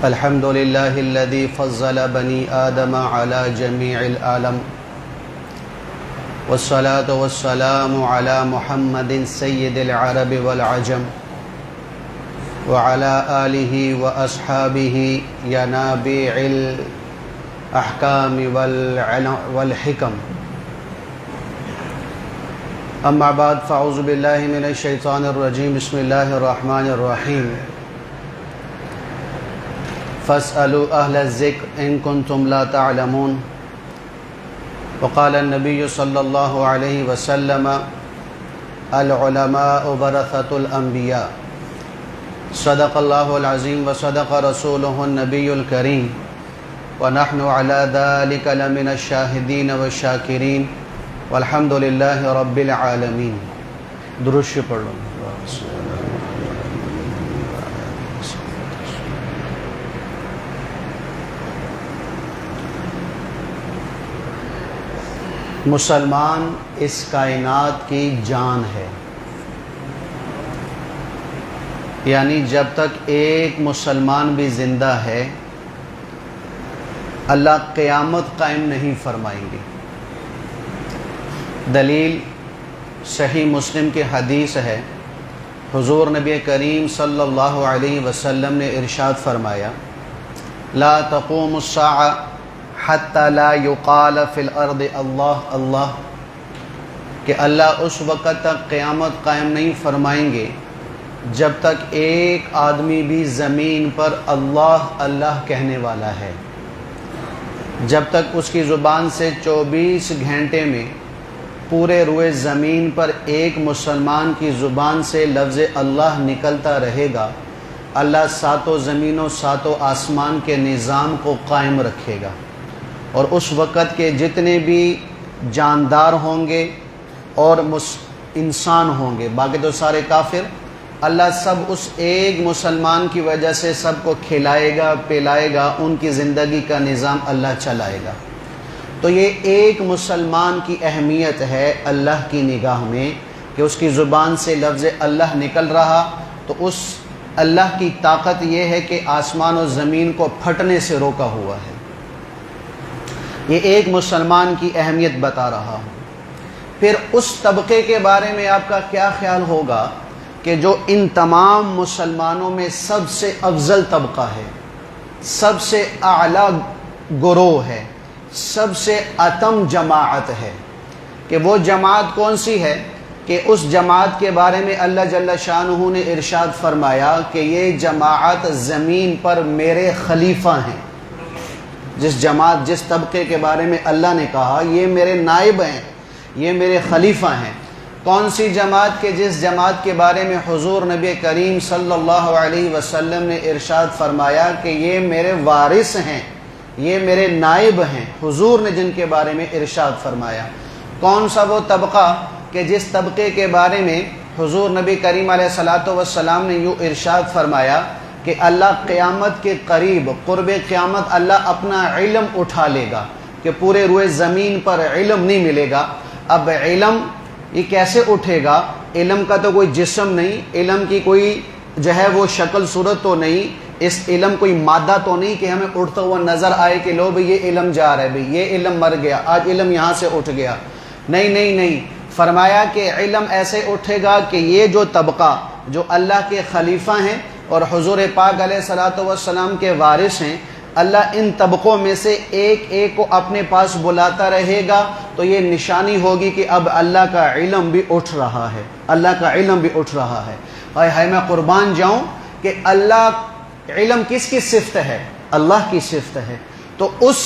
الحمد لله الذي فضل بني آدم على جميع العالم والصلاة والسلام على محمد سيد العرب والعجم وعلى آله وأصحابه ينابيع الأحكام والحكم. أما بعد فأعوذ بالله من الشيطان الرجيم. بسم الله الرحمن الرحيم. فاسألوا أهل الذكر إن كنتم لا تعلمون. وقال النبي صلى الله عليه وسلم العلماء ورثة الأنبياء. صدق الله العظيم وصدق رسوله النبي الكريم ونحن على ذلك لمن الشاهدين والشاكرين والحمد لله رب العالمين. درود پڑھ لو. مسلمان اس کائنات کی جان ہے، یعنی جب تک ایک مسلمان بھی زندہ ہے اللہ قیامت قائم نہیں فرمائیں گے. دلیل صحیح مسلم کی حدیث ہے. حضور نبی کریم صلی اللہ علیہ وسلم نے ارشاد فرمایا لا تقوم الساعة حتی لا یقال فی الارض اللہ اللہ، کہ اللہ اس وقت تک قیامت قائم نہیں فرمائیں گے جب تک ایک آدمی بھی زمین پر اللہ اللہ کہنے والا ہے. جب تک اس کی زبان سے 24 گھنٹے میں پورے روئے زمین پر ایک مسلمان کی زبان سے لفظ اللہ نکلتا رہے گا اللہ ساتوں زمینوں ساتوں آسمان کے نظام کو قائم رکھے گا. اور اس وقت کے جتنے بھی جاندار ہوں گے اور انسان ہوں گے، باقی تو سارے کافر، اللہ سب اس ایک مسلمان کی وجہ سے سب کو کھلائے گا پلائے گا، ان کی زندگی کا نظام اللہ چلائے گا. تو یہ ایک مسلمان کی اہمیت ہے اللہ کی نگاہ میں کہ اس کی زبان سے لفظ اللہ نکل رہا تو اس اللہ کی طاقت یہ ہے کہ آسمان و زمین کو پھٹنے سے روکا ہوا ہے. یہ ایک مسلمان کی اہمیت بتا رہا ہوں. پھر اس طبقے کے بارے میں آپ کا کیا خیال ہوگا کہ جو ان تمام مسلمانوں میں سب سے افضل طبقہ ہے، سب سے اعلیٰ گروہ ہے، سب سے اتم جماعت ہے، کہ وہ جماعت کون سی ہے؟ کہ اس جماعت کے بارے میں اللہ جل شانہ نے ارشاد فرمایا کہ یہ جماعت زمین پر میرے خلیفہ ہیں. جس جماعت جس طبقے کے بارے میں اللہ نے کہا یہ میرے نائب ہیں، یہ میرے خلیفہ ہیں. کون سی جماعت؟ کہ جس جماعت کے بارے میں حضور نبی کریم صلی اللہ علیہ وسلم نے ارشاد فرمایا کہ یہ میرے وارث ہیں، یہ میرے نائب ہیں. حضور نے جن کے بارے میں ارشاد فرمایا. کون سا وہ طبقہ کہ جس طبقے کے بارے میں حضور نبی کریم علیہ الصلوۃ والسلام نے یوں ارشاد فرمایا کہ اللہ قیامت کے قریب قرب قیامت اللہ اپنا علم اٹھا لے گا کہ پورے روئے زمین پر علم نہیں ملے گا. اب علم یہ کیسے اٹھے گا؟ علم کا تو کوئی جسم نہیں، علم کی کوئی جو ہے وہ شکل صورت تو نہیں، اس علم کوئی مادہ تو نہیں کہ ہمیں اٹھتا ہوا نظر آئے کہ لو بھئی یہ علم جا رہا ہے، بھئی یہ علم مر گیا، آج علم یہاں سے اٹھ گیا. نہیں نہیں نہیں، فرمایا کہ علم ایسے اٹھے گا کہ یہ جو طبقہ جو اللہ کے خلیفہ ہیں اور حضور پاک علیہ الصلوۃ والسلام کے وارث ہیں، اللہ ان طبقوں میں سے ایک ایک کو اپنے پاس بلاتا رہے گا تو یہ نشانی ہوگی کہ اب اللہ کا علم بھی اٹھ رہا ہے، اللہ کا علم بھی اٹھ رہا ہے. ہائے میں قربان جاؤں کہ اللہ علم کس کی صفت ہے؟ اللہ کی صفت ہے. تو اس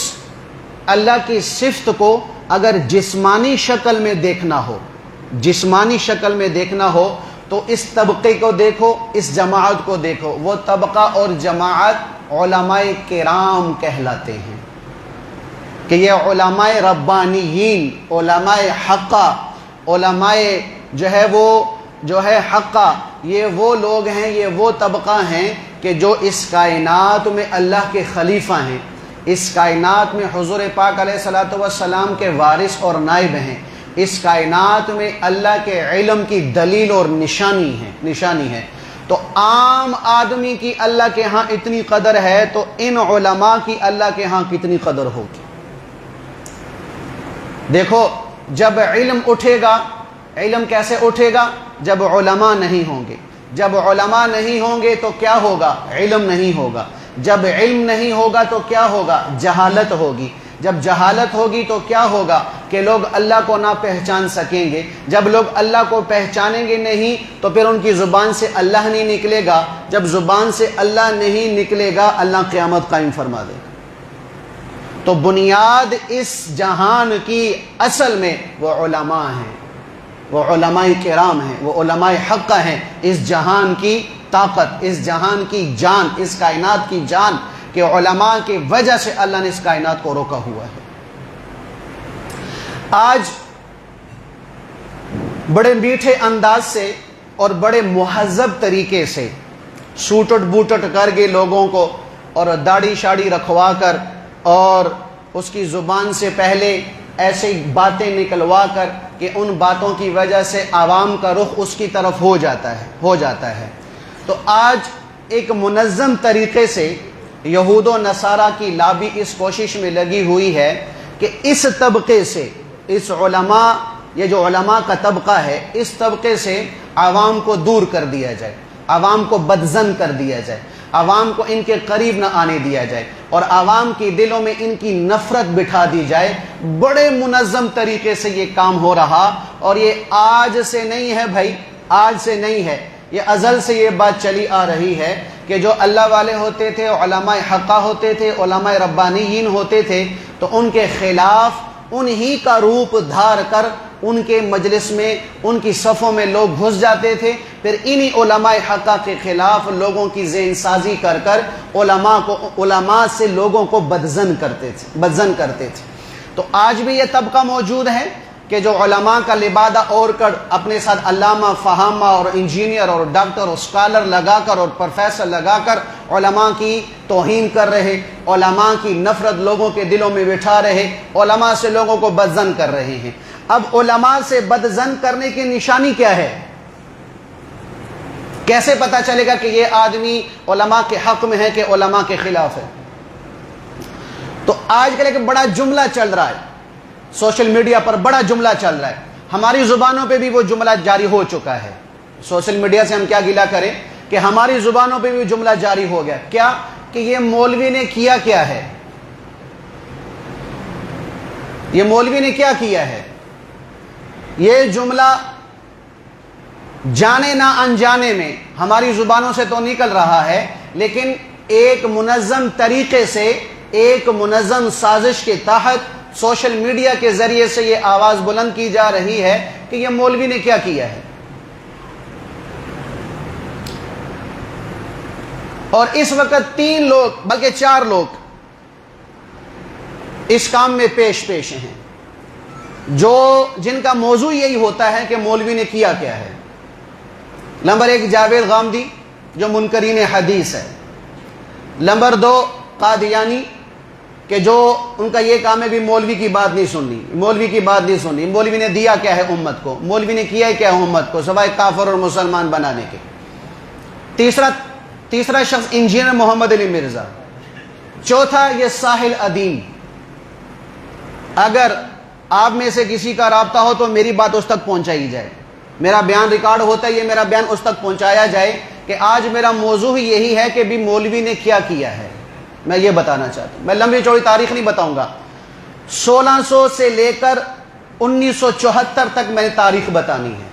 اللہ کی صفت کو اگر جسمانی شکل میں دیکھنا ہو، جسمانی شکل میں دیکھنا ہو تو اس طبقے کو دیکھو، اس جماعت کو دیکھو. وہ طبقہ اور جماعت علماء کرام کہلاتے ہیں کہ یہ علماء ربانیین، علماء حقہ، علماء جو ہے حقہ، یہ وہ لوگ ہیں، یہ وہ طبقہ ہیں کہ جو اس کائنات میں اللہ کے خلیفہ ہیں، اس کائنات میں حضور پاک علیہ الصلوۃ والسلام کے وارث اور نائب ہیں. اس کائنات میں اللہ کے علم کی دلیل اور نشانی ہے. تو عام آدمی کی اللہ کے ہاں اتنی قدر ہے تو ان علماء کی اللہ کے ہاں کتنی قدر ہوگی۔ دیکھو جب علم اٹھے گا، علم کیسے اٹھے گا؟ جب علماء نہیں ہوں گے۔ جب علماء نہیں ہوں گے تو کیا ہوگا؟ علم نہیں ہوگا۔ جب علم نہیں ہوگا تو کیا ہوگا؟ جہالت ہوگی۔ جب جہالت ہوگی تو کیا ہوگا؟ کہ لوگ اللہ کو نہ پہچان سکیں گے۔ جب لوگ اللہ کو پہچانیں گے نہیں تو پھر ان کی زبان سے اللہ نہیں نکلے گا۔ جب زبان سے اللہ نہیں نکلے گا، اللہ قیامت قائم فرما دے گا۔ تو بنیاد اس جہان کی اصل میں وہ علماء ہیں، وہ علماء کرام ہیں، وہ علماء حق ہیں۔ اس جہان کی طاقت، اس جہان کی جان، اس کائنات کی جان، کہ علماء کی وجہ سے اللہ نے اس کائنات کو روکا ہوا ہے۔ آج بڑے میٹھے انداز سے اور بڑے مہذب طریقے سے سوٹٹ بوٹٹ کر کے لوگوں کو اور داڑھی شاڑی رکھوا کر اور اس کی زبان سے پہلے ایسی باتیں نکلوا کر کہ ان باتوں کی وجہ سے عوام کا رخ اس کی طرف ہو جاتا ہے۔ تو آج ایک منظم طریقے سے یہود و نصارہ کی لابی اس کوشش میں لگی ہوئی ہے کہ اس طبقے سے، اس علماء، یہ جو علماء کا طبقہ ہے، اس طبقے سے عوام کو دور کر دیا جائے، عوام کو بدظن کر دیا جائے، عوام کو ان کے قریب نہ آنے دیا جائے اور عوام کی دلوں میں ان کی نفرت بٹھا دی جائے۔ بڑے منظم طریقے سے یہ کام ہو رہا، اور یہ آج سے نہیں ہے بھائی، آج سے نہیں ہے، یہ ازل سے یہ بات چلی آ رہی ہے کہ جو اللہ والے ہوتے تھے، علماء حقہ ہوتے تھے، علماء ربانیین ہوتے تھے، تو ان کے خلاف انہی کا روپ دھار کر ان کے مجلس میں، ان کی صفوں میں لوگ گھس جاتے تھے، پھر انہی علماء حقہ کے خلاف لوگوں کی ذہن سازی کر کر علماء سے لوگوں کو بدظن کرتے تھے۔ تو آج بھی یہ طبقہ موجود ہے کہ جو علماء کا لبادہ اوڑھ کر اپنے ساتھ علامہ، فہامہ اور انجینئر اور ڈاکٹر اور اسکالر لگا کر اور پروفیسر لگا کر علماء کی توہین کر رہے، علماء کی نفرت لوگوں کے دلوں میں بٹھا رہے، علماء سے لوگوں کو بدظن کر رہے ہیں۔ اب علماء سے بدظن کرنے کی نشانی کیا ہے؟ کیسے پتہ چلے گا کہ یہ آدمی علماء کے حق میں ہے کہ علماء کے خلاف ہے؟ تو آج کل ایک بڑا جملہ چل رہا ہے سوشل میڈیا پر، بڑا جملہ چل رہا ہے، ہماری زبانوں پہ بھی وہ جملہ جاری ہو چکا ہے۔ سوشل میڈیا سے ہم کیا گلہ کریں کہ ہماری زبانوں پہ بھی جملہ جاری ہو گیا، کیا کہ یہ مولوی نے کیا ہے، یہ مولوی نے کیا ہے۔ یہ جملہ جانے نہ انجانے میں ہماری زبانوں سے تو نکل رہا ہے، لیکن ایک منظم طریقے سے، ایک منظم سازش کے تحت سوشل میڈیا کے ذریعے سے یہ آواز بلند کی جا رہی ہے کہ یہ مولوی نے کیا ہے۔ اور اس وقت 3 لوگ بلکہ 4 لوگ اس کام میں پیش ہیں، جن کا موضوع یہی ہوتا ہے کہ مولوی نے کیا ہے۔ نمبر 1 جاوید غامدی جو منکرین حدیث ہے، نمبر 2 قادیانی کہ جو ان کا یہ کام ہے بھی مولوی کی بات نہیں سننی، مولوی کی بات نہیں سننی، مولوی نے دیا کیا ہے امت کو، مولوی نے کیا ہے کیا امت کو سوائے کافر اور مسلمان بنانے کے۔ تیسرا شخص انجینئر محمد علی مرزا، چوتھا یہ ساحل ادیم۔ اگر آپ میں سے کسی کا رابطہ ہو تو میری بات اس تک پہنچائی جائے، میرا بیان ریکارڈ ہوتا ہے، یہ میرا بیان اس تک پہنچایا جائے کہ آج میرا موضوع ہی یہی ہے کہ بھی مولوی نے کیا ہے۔ میں یہ بتانا چاہتا ہوں، میں لمبی چوڑی تاریخ نہیں بتاؤں گا، 1600 سے لے کر 1974 تک میں نے تاریخ بتانی ہے،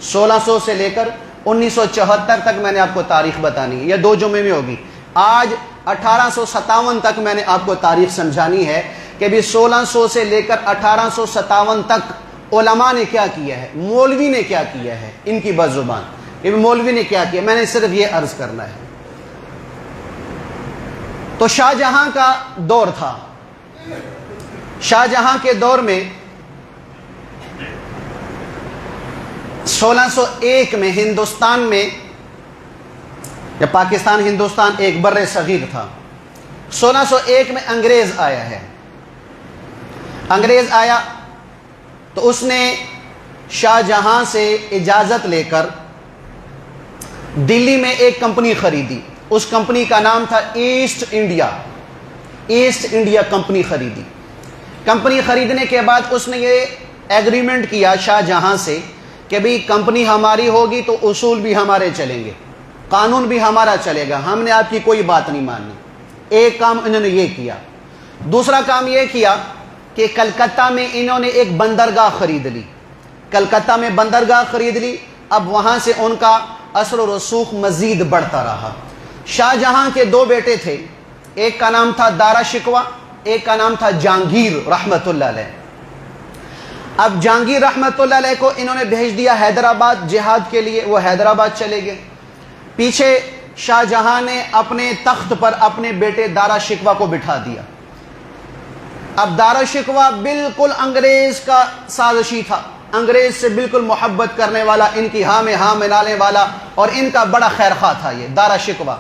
1600 سے لے کر 1974 تک میں نے آپ کو تاریخ بتانی ہے، یہ 2 جمعے میں ہوگی۔ آج 1857 تک میں نے آپ کو تاریخ سمجھانی ہے کہ بھی 1600 سے لے کر 1857 تک علماء نے کیا ہے، مولوی نے کیا ہے، ان کی بد زبان کہ مولوی نے کیا، میں نے صرف یہ عرض کرنا ہے۔ تو شاہ جہاں کا دور تھا، شاہ جہاں کے دور میں 1601 میں ہندوستان میں، جب پاکستان ہندوستان ایک بر صغیر تھا، 1601 میں انگریز آیا ہے۔ انگریز آیا تو اس نے شاہ جہاں سے اجازت لے کر دلی میں ایک کمپنی خریدی، اس کمپنی کا نام تھا ایسٹ انڈیا کمپنی خریدی۔ کمپنی خریدنے کے بعد اس نے یہ ایگریمنٹ کیا شاہ جہاں سے کہ بھئی کمپنی ہماری ہوگی تو اصول بھی ہمارے چلیں گے، قانون بھی ہمارا چلے گا، ہم نے آپ کی کوئی بات نہیں ماننی۔ ایک کام انہوں نے یہ کیا۔ دوسرا کام یہ کیا کہ کلکتہ میں انہوں نے ایک بندرگاہ خرید لی، کلکتہ میں بندرگاہ خرید لی۔ اب وہاں سے ان کا اثر و رسوخ مزید بڑھتا رہا۔ شاہ جہاں کے دو بیٹے تھے، ایک کا نام تھا دارا شکوہ، ایک کا نام تھا جہانگیر رحمت اللہ علیہ۔ اب جہانگیر رحمت اللہ علیہ کو انہوں نے بھیج دیا حیدرآباد جہاد کے لیے، وہ حیدرآباد چلے گئے۔ پیچھے شاہ جہاں نے اپنے تخت پر اپنے بیٹے دارا شکوہ کو بٹھا دیا۔ اب دارا شکوہ بالکل انگریز کا سازشی تھا، انگریز سے بالکل محبت کرنے والا، ان کی ہاں میں ہاں ملانے والا، اور ان کا بڑا خیرخواہ تھا یہ دارا شکوہ۔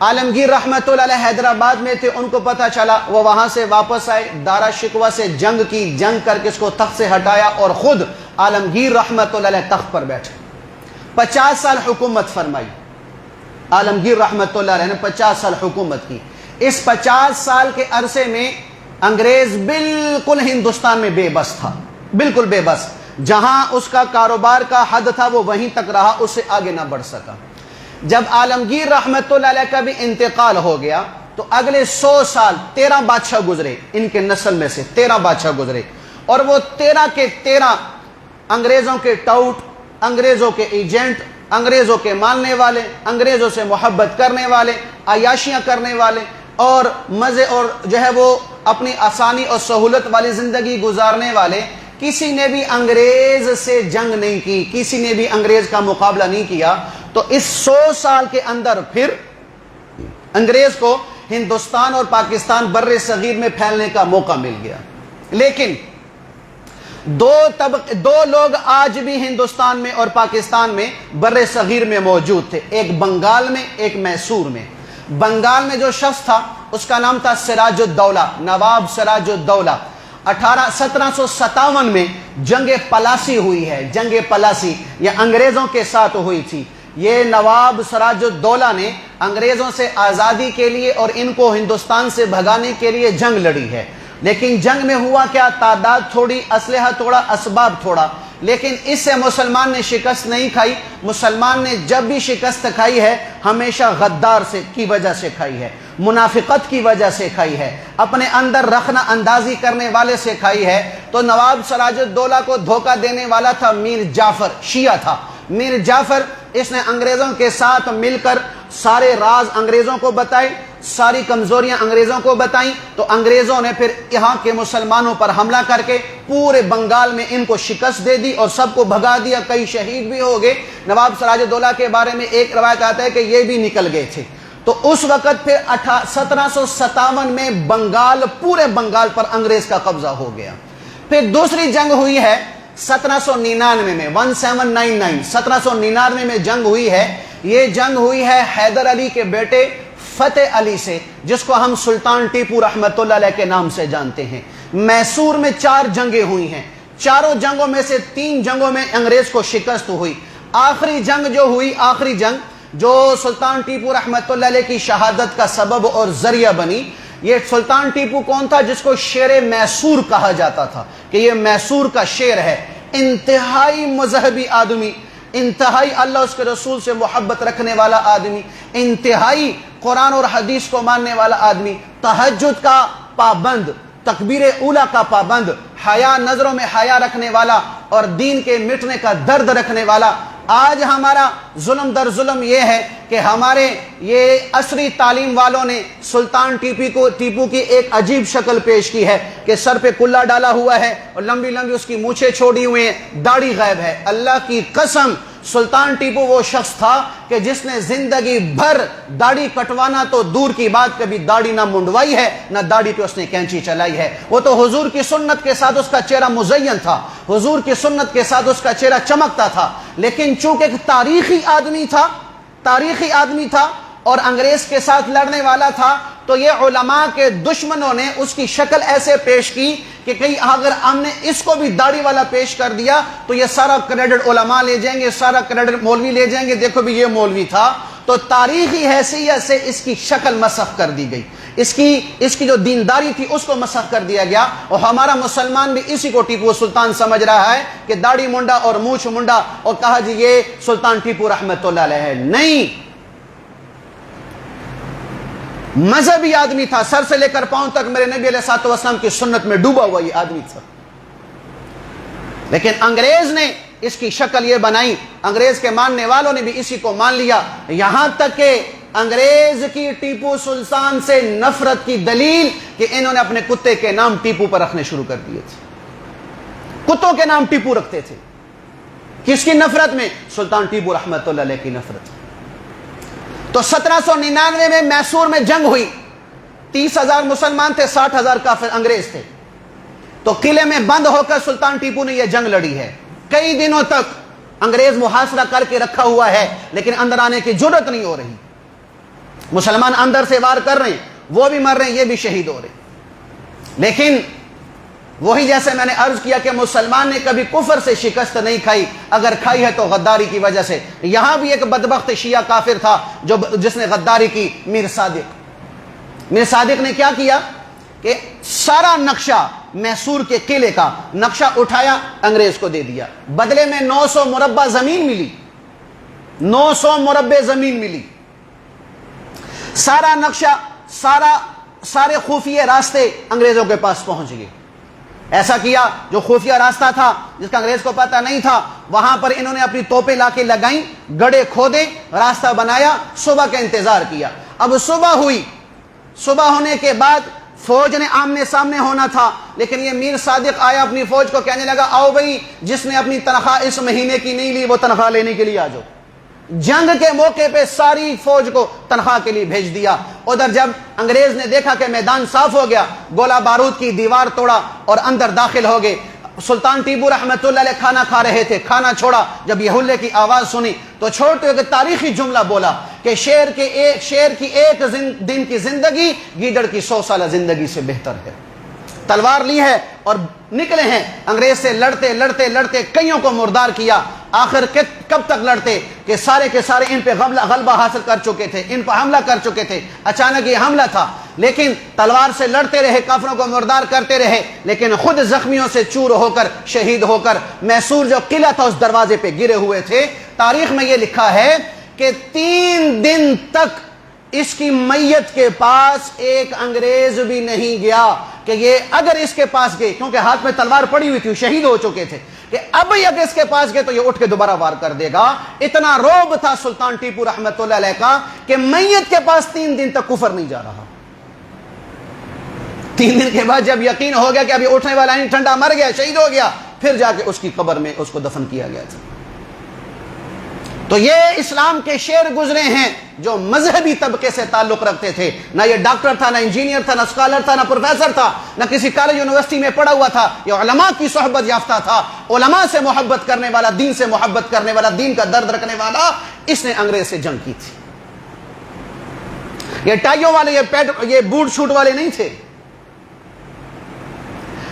عالمگیر رحمت اللہ علیہ حیدرآباد میں تھے، ان کو پتہ چلا، وہ وہاں سے واپس آئے، دارا شکوہ سے جنگ کی، جنگ کر کے اس کو تخت سے ہٹایا، اور خود عالمگیر رحمت اللہ علیہ تخت پر بیٹھے۔ 50 سال حکومت فرمائی عالمگیر رحمت اللہ علیہ نے، 50 سال حکومت کی۔ اس 50 سال کے عرصے میں انگریز بالکل ہندوستان میں بے بس تھا، بالکل بے بس۔ جہاں اس کا کاروبار کا حد تھا وہ وہیں تک رہا، اس سے آگے نہ بڑھ سکا۔ جب عالمگیر رحمت اللہ علیہ کا بھی انتقال ہو گیا تو اگلے 100 سال 13 بادشاہ گزرے، ان کے نسل میں سے 13 بادشاہ گزرے، اور وہ 13 کے 13 انگریزوں کے ٹاؤٹ، انگریزوں کے ایجنٹ، انگریزوں کے ماننے والے، انگریزوں سے محبت کرنے والے، عیاشیاں کرنے والے، اور مزے اور جو ہے وہ اپنی آسانی اور سہولت والی زندگی گزارنے والے، کسی نے بھی انگریز سے جنگ نہیں کی، کسی نے بھی انگریز کا مقابلہ نہیں کیا۔ تو اس 100 سال کے اندر پھر انگریز کو ہندوستان اور پاکستان بر صغیر میں پھیلنے کا موقع مل گیا۔ لیکن دو لوگ آج بھی ہندوستان میں اور پاکستان میں بر صغیر میں موجود تھے، ایک بنگال میں، ایک میسور میں۔ بنگال میں جو شخص تھا اس کا نام تھا سراج الدولہ، نواب سراج الدولہ۔ 1757 میں جنگ پلاسی ہوئی ہے، جنگ پلاسی یہ انگریزوں کے ساتھ ہوئی تھی۔ یہ نواب سراج الدولہ نے انگریزوں سے آزادی کے لیے اور ان کو ہندوستان سے بھگانے کے لیے جنگ لڑی ہے۔ لیکن جنگ میں ہوا کیا، تعداد تھوڑی، اسلحہ تھوڑا، اسباب تھوڑا، لیکن اس سے مسلمان نے شکست نہیں کھائی۔ مسلمان نے جب بھی شکست کھائی ہے ہمیشہ غدار کی وجہ سے کھائی ہے، منافقت کی وجہ سے کھائی ہے، اپنے اندر رخنہ اندازی کرنے والے سے کھائی ہے۔ تو نواب سراج الدولہ کو دھوکہ دینے والا تھا میر جعفر، شیعہ تھا میر جعفر۔ اس نے انگریزوں کے ساتھ مل کر سارے راز انگریزوں کو بتائے، ساری کمزوریاں انگریزوں کو بتائیں، تو انگریزوں نے پھر یہاں کے مسلمانوں پر حملہ کر کے پورے بنگال میں ان کو شکست دے دی اور سب کو بھگا دیا، کئی شہید بھی ہو گئے۔ نواب سراج الدولہ کے بارے میں ایک روایت آتا ہے کہ یہ بھی نکل گئے تھے۔ تو اس وقت پھر 1757 میں بنگال، پورے بنگال پر انگریز کا قبضہ ہو گیا۔ پھر دوسری جنگ ہوئی ہے 1799 میں، 1799 1799 میں جنگ ہوئی ہے۔ یہ جنگ ہوئی ہے حیدر علی کے بیٹے فتح علی سے، جس کو ہم سلطان ٹیپو رحمت اللہ علیہ کے نام سے جانتے ہیں۔ میسور میں 4 جنگیں ہوئی ہیں، چاروں جنگوں میں سے 3 جنگوں میں انگریز کو شکست ہوئی۔ آخری جنگ جو ہوئی، آخری جنگ جو سلطان ٹیپو رحمت اللہ علیہ کی شہادت کا سبب اور ذریعہ بنی، یہ سلطان ٹیپو کون تھا؟ جس کو شیر میسور کہا جاتا تھا کہ یہ میسور کا شیر ہے۔ انتہائی مذہبی آدمی، انتہائی اللہ اس کے رسول سے محبت رکھنے والا آدمی، انتہائی قرآن اور حدیث کو ماننے والا آدمی، تہجد کا پابند، تکبیر اولیٰ کا پابند، حیا، نظروں میں حیا رکھنے والا اور دین کے مٹنے کا درد رکھنے والا۔ آج ہمارا ظلم در ظلم یہ ہے کہ ہمارے یہ عصری تعلیم والوں نے سلطان ٹیپو کی ایک عجیب شکل پیش کی ہے کہ سر پہ کلا ڈالا ہوا ہے اور لمبی لمبی اس کی مونچھیں چھوڑی ہوئی ہیں، داڑھی غائب ہے۔ اللہ کی قسم، سلطان ٹیپو وہ شخص تھا کہ جس نے زندگی بھر داڑھی کٹوانا تو دور کی بات، کبھی داڑھی نہ منڈوائی ہے، نہ داڑھی پہ اس نے کینچی چلائی ہے۔ وہ تو حضور کی سنت کے ساتھ اس کا چہرہ مزین تھا، حضور کی سنت کے ساتھ اس کا چہرہ چمکتا تھا، لیکن چونکہ ایک تاریخی آدمی تھا اور انگریز کے ساتھ لڑنے والا تھا، تو یہ علماء کے دشمنوں نے اس کی شکل ایسے پیش کی کہ کہیں اگر ہم نے اس کو بھی داڑھی والا پیش کر دیا تو یہ سارا کریڈٹ علماء لے جائیں گے، سارا کریڈٹ مولوی لے جائیں گے، دیکھو بھی یہ مولوی تھا. تو تاریخی حیثیت سے اس کی شکل مسخ کر دی گئی، اس کی جو دینداری تھی اس کو مسخ کر دیا گیا. اور ہمارا مسلمان بھی اسی کو ٹیپو سلطان سمجھ رہا ہے کہ داڑھی منڈا اور مونچھ منڈا، اور کہا جی یہ سلطان ٹیپو رحمت اللہ علیہ ہے. نہیں، مذہبی آدمی تھا، سر سے لے کر پاؤں تک میرے نبی علیہ الصلوۃ والسلام کی سنت میں ڈوبا ہوا یہ آدمی تھا. لیکن انگریز نے اس کی شکل یہ بنائی، انگریز کے ماننے والوں نے بھی اسی کو مان لیا، یہاں تک کہ انگریز کی ٹیپو سلطان سے نفرت کی دلیل کہ انہوں نے اپنے کتے کے نام ٹیپو پر رکھنے شروع کر دیے تھے. کتوں کے نام ٹیپو رکھتے تھے. کس کی نفرت میں؟ سلطان ٹیپو رحمت اللہ علیہ کی نفرت. تو 1799 میں میسور میں جنگ ہوئی، 30,000 مسلمان تھے، 60,000 کافر انگریز تھے. تو قلعے میں بند ہو کر سلطان ٹیپو نے یہ جنگ لڑی ہے. کئی دنوں تک انگریز محاصرہ کر کے رکھا ہوا ہے، لیکن اندر آنے کی جرت نہیں ہو رہی. مسلمان اندر سے وار کر رہے ہیں، وہ بھی مر رہے ہیں، یہ بھی شہید ہو رہے ہیں. لیکن وہی جیسے میں نے عرض کیا کہ مسلمان نے کبھی کفر سے شکست نہیں کھائی، اگر کھائی ہے تو غداری کی وجہ سے. یہاں بھی ایک بدبخت شیعہ کافر تھا جس نے غداری کی، میر صادق. میر صادق نے کیا کیا کہ سارا نقشہ میسور کے قلعے کا نقشہ اٹھایا، انگریز کو دے دیا. بدلے میں 900 مربع زمین ملی، 900 مربع زمین ملی. سارا نقشہ، سارے خفیہ راستے انگریزوں کے پاس پہنچ گئے. ایسا کیا جو خفیہ راستہ تھا جس کا انگریز کو پتہ نہیں تھا، وہاں پر انہوں نے اپنی توپیں لا کے لگائیں، گڑھے کھودے، راستہ بنایا، صبح کا انتظار کیا. اب صبح ہوئی، صبح ہونے کے بعد فوج نے آمنے سامنے ہونا تھا، لیکن یہ میر صادق آیا اپنی فوج کو کہنے لگا آؤ بھائی، جس نے اپنی تنخواہ اس مہینے کی نہیں لی وہ تنخواہ لینے کے لیے آ جاؤ. جنگ کے موقع پہ ساری فوج کو تنخواہ کے لیے بھیج دیا. ادھر جب انگریز نے دیکھا کہ میدان صاف ہو گیا، گولہ بارود کی دیوار توڑا اور اندر داخل ہو گئے. سلطان ٹیپو رحمت اللہ علیہ کھانا کھا رہے تھے، کھانا چھوڑا، جب یہ ہلے کی آواز سنی تو چھوڑتے ہوئے تاریخی جملہ بولا کہ شیر کی ایک دن کی زندگی گیدڑ کی 100 سالہ زندگی سے بہتر ہے. تلوار لی ہے اور نکلے ہیں، انگریز سے لڑتے لڑتے لڑتے کئیوں کو مردار کیا. آخر کب تک لڑتے کہ سارے کے سارے ان پہ غلبہ حاصل کر چکے تھے، ان پر حملہ کر چکے تھے. اچانک یہ حملہ تھا، لیکن تلوار سے لڑتے رہے، کافروں کو مردار کرتے رہے، لیکن خود زخمیوں سے چور ہو کر، شہید ہو کر میسور جو قلعہ تھا اس دروازے پہ گرے ہوئے تھے. تاریخ میں یہ لکھا ہے کہ 3 دن تک اس کی میت کے پاس ایک انگریز بھی نہیں گیا کہ یہ اگر اس کے پاس گئے، کیونکہ ہاتھ میں تلوار پڑی ہوئی تھی، شہید ہو چکے تھے، کہ اب اگر اس کے پاس گئے تو یہ اٹھ کے دوبارہ وار کر دے گا. اتنا رعب تھا سلطان ٹیپو رحمت اللہ علیہ کا کہ میت کے پاس 3 دن تک کفر نہیں جا رہا. 3 دن کے بعد جب یقین ہو گیا کہ ابھی اٹھنے والا نہیں، ٹھنڈا مر گیا، شہید ہو گیا، پھر جا کے اس کی قبر میں اس کو دفن کیا گیا تھا. تو یہ اسلام کے شیر گزرے ہیں جو مذہبی طبقے سے تعلق رکھتے تھے. نہ یہ ڈاکٹر تھا، نہ انجینئر تھا، نہ اسکالر تھا، نہ پروفیسر تھا، نہ کسی کالج یونیورسٹی میں پڑھا ہوا تھا. یہ علماء کی صحبت یافتہ تھا، علماء سے محبت کرنے والا، دین سے محبت کرنے والا، دین کا درد رکھنے والا. اس نے انگریز سے جنگ کی تھی. یہ ٹائیوں والے، یہ بوٹ شوٹ والے نہیں تھے.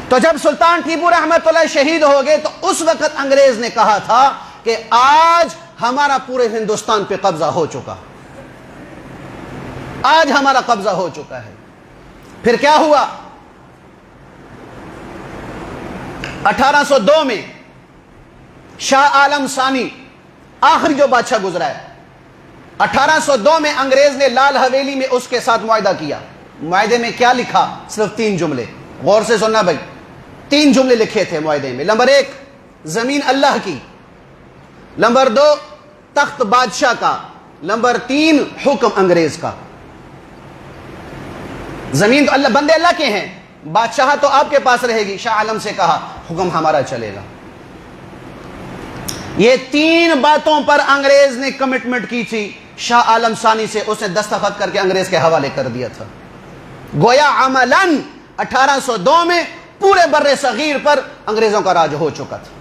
تو جب سلطان ٹیپو رحمت اللہ شہید ہو گئے تو اس وقت انگریز نے کہا تھا کہ آج ہمارا پورے ہندوستان پہ قبضہ ہو چکا، آج ہمارا قبضہ ہو چکا ہے. پھر کیا ہوا؟ 1802 میں شاہ عالم ثانی آخری جو بادشاہ گزرا ہے، 1802 میں انگریز نے لال حویلی میں اس کے ساتھ معاہدہ کیا. معاہدے میں کیا لکھا؟ صرف 3 جملے، غور سے سننا بھائی. 3 جملے لکھے تھے معاہدے میں. نمبر 1 زمین اللہ کی، نمبر 2 تخت بادشاہ کا، نمبر 3 حکم انگریز کا. زمین تو اللہ، بندے اللہ کے ہیں، بادشاہ تو آپ کے پاس رہے گی. شاہ عالم سے کہا حکم ہمارا چلے گا. یہ 3 باتوں پر انگریز نے کمٹمنٹ کی تھی شاہ عالم ثانی سے. اس نے دستخط کر کے انگریز کے حوالے کر دیا تھا. گویا عملاً 1802 میں پورے بر صغیر پر انگریزوں کا راج ہو چکا تھا.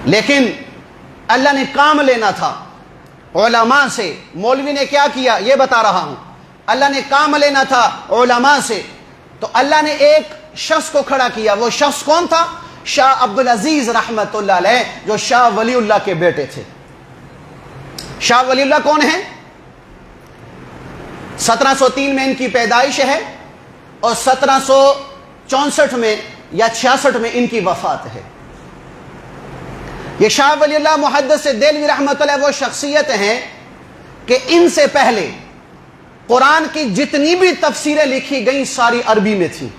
لیکن اللہ نے کام لینا تھا علماء سے. مولوی نے کیا کیا یہ بتا رہا ہوں. اللہ نے کام لینا تھا علماء سے. تو اللہ نے ایک شخص کو کھڑا کیا. وہ شخص کون تھا؟ شاہ عبدالعزیز رحمت اللہ علیہ، جو شاہ ولی اللہ کے بیٹے تھے. شاہ ولی اللہ کون ہیں؟ 1703 میں ان کی پیدائش ہے اور 1764 میں یا 66 میں ان کی وفات ہے. یہ شاہ ولی اللہ محدث دہلوی رحمت اللہ وہ شخصیت ہیں کہ ان سے پہلے قرآن کی جتنی بھی تفسیریں لکھی گئیں ساری عربی میں تھیں،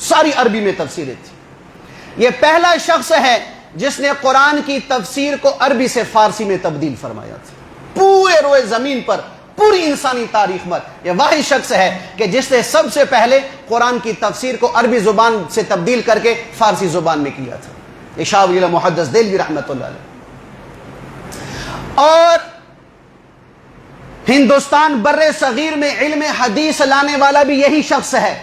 ساری عربی میں تفسیریں تھیں. یہ پہلا شخص ہے جس نے قرآن کی تفسیر کو عربی سے فارسی میں تبدیل فرمایا تھا. پورے روئے زمین پر، پوری انسانی تاریخ میں یہ واحد شخص ہے کہ جس نے سب سے پہلے قرآن کی تفسیر کو عربی زبان سے تبدیل کر کے فارسی زبان میں کیا تھا. یہ شاہ ولی اللہ محدث دہلوی رحمت اللہ علیہ. اور ہندوستان بر صغیر میں علم حدیث لانے والا بھی یہی شخص ہے.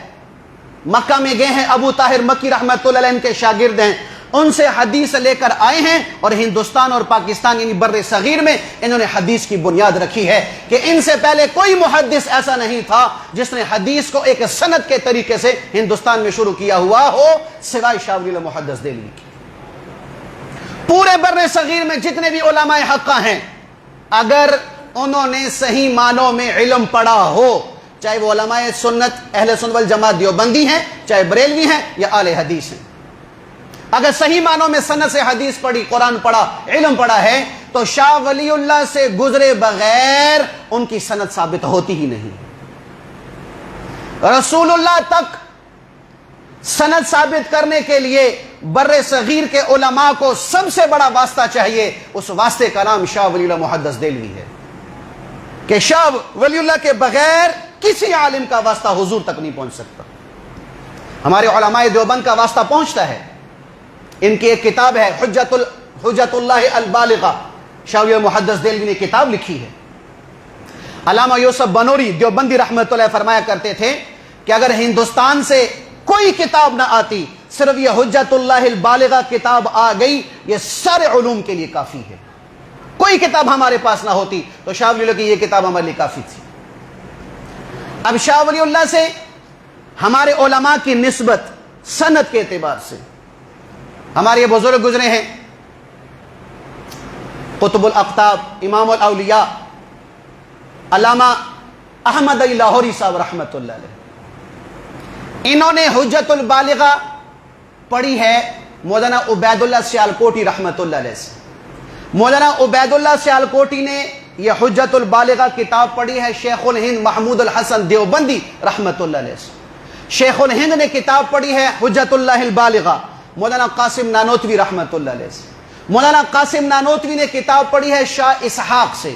مکہ میں گئے ہیں، ابو طاہر مکی رحمت اللہ علیہ ان کے شاگرد ہیں، ان سے حدیث لے کر آئے ہیں اور ہندوستان اور پاکستان یعنی بر صغیر میں انہوں نے حدیث کی بنیاد رکھی ہے کہ ان سے پہلے کوئی محدث ایسا نہیں تھا جس نے حدیث کو ایک سند کے طریقے سے ہندوستان میں شروع کیا ہوا ہو سوائے شاہ ولی اللہ محدث دہلوی کی. پورے بر صغیر میں جتنے بھی علماء حقہ ہیں، اگر انہوں نے صحیح معنوں میں علم پڑھا ہو، چاہے وہ علماء سنت اہل سنت والجماعت دیوبندی ہیں، چاہے بریلوی ہیں یا اہل حدیث ہیں، اگر صحیح معنوں میں سند سے حدیث پڑھی، قرآن پڑھا، علم پڑھا ہے تو شاہ ولی اللہ سے گزرے بغیر ان کی سند ثابت ہوتی ہی نہیں. رسول اللہ تک سند ثابت کرنے کے لیے بر صغیر کے علماء کو سب سے بڑا واسطہ چاہیے، اس واسطے کا نام شاہ ولی اللہ محدث دہلوی ہے کہ شاہ ولی اللہ کے بغیر کسی عالم کا واسطہ حضور تک نہیں پہنچ سکتا. ہمارے علماء دیوبند کا واسطہ پہنچتا ہے. ان کی ایک کتاب ہے حجت اللہ البالغہ، شاہ ولی اللہ محدث دہلوی نے کتاب لکھی ہے. علامہ یوسف بنوری دیوبندی رحمت اللہ فرمایا کرتے تھے کہ اگر ہندوستان سے کوئی کتاب نہ آتی، صرف یہ حجت اللہ البالغہ کتاب آ گئی، یہ سارے علوم کے لیے کافی ہے. کوئی کتاب ہمارے پاس نہ ہوتی تو شاہ ولی اللہ کی یہ کتاب ہمارے لیے کافی تھی. اب شاہ ولی اللہ سے ہمارے علماء کی نسبت سند کے اعتبار سے ہمارے یہ بزرگ گزرے ہیں، قطب الاقطاب، امام الاولیاء، علامہ احمد علی لاہوری صاحب رحمت اللہ علیہ. انہوں نے حجت البالغہ پڑھی ہے مولانا عبید اللہ سیالکوٹی رحمت اللہ علیہ سے. مولانا عبید اللہ سیالکوٹی نے یہ حجت البالغہ کتاب پڑھی ہے شیخ الہند محمود الحسن دیوبندی رحمت اللہ علیہ سے. شیخ الہند نے کتاب پڑھی ہے حجت اللہ البالغہ مولانا قاسم نانوتوی رحمت اللہ علیہ سے. مولانا قاسم نانوتوی نے کتاب پڑھی ہے شاہ اسحاق سے.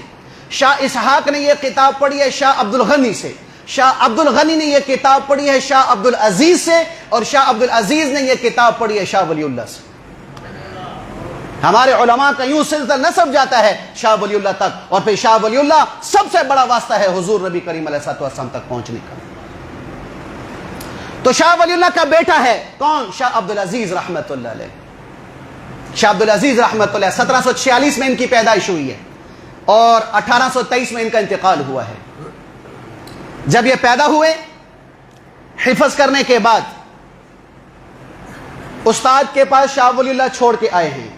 شاہ اسحاق نے یہ کتاب پڑھی ہے شاہ عبدالغنی سے. شاہ عبدالغنی نے یہ کتاب پڑھی ہے شاہ عبدالعزیز سے، اور شاہ عبدالعزیز نے یہ کتاب پڑھی ہے شاہ ولی اللہ سے. ہمارے علماء کا یوں سلسلہ نسب جاتا ہے شاہ ولی اللہ تک، اور پھر شاہ ولی اللہ سب سے بڑا واسطہ ہے حضور نبی کریم علیہ السلام تک پہنچنے کا. تو شاہ ولی اللہ کا بیٹا ہے کون؟ شاہ عبدالعزیز رحمت اللہ علیہ. شاہ عبدالعزیز رحمت اللہ 1746 میں ان کی پیدائش ہوئی ہے اور 1823 میں ان کا انتقال ہوا ہے. جب یہ پیدا ہوئے، حفظ کرنے کے بعد استاد کے پاس شاہ ولی اللہ چھوڑ کے آئے ہیں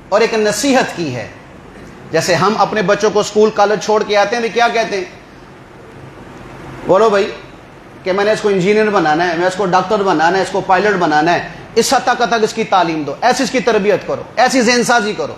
اور ایک نصیحت کی ہے. جیسے ہم اپنے بچوں کو اسکول کالج چھوڑ کے آتے ہیں تو کیا کہتے ہیں؟ بولو بھائی کہ میں نے اس کو انجینئر بنانا ہے، میں اس کو ڈاکٹر بنانا ہے، اس کو پائلٹ بنانا ہے، اس حد تک اس کی تعلیم دو، ایسی اس کی تربیت کرو، ایسی ذہن سازی کرو.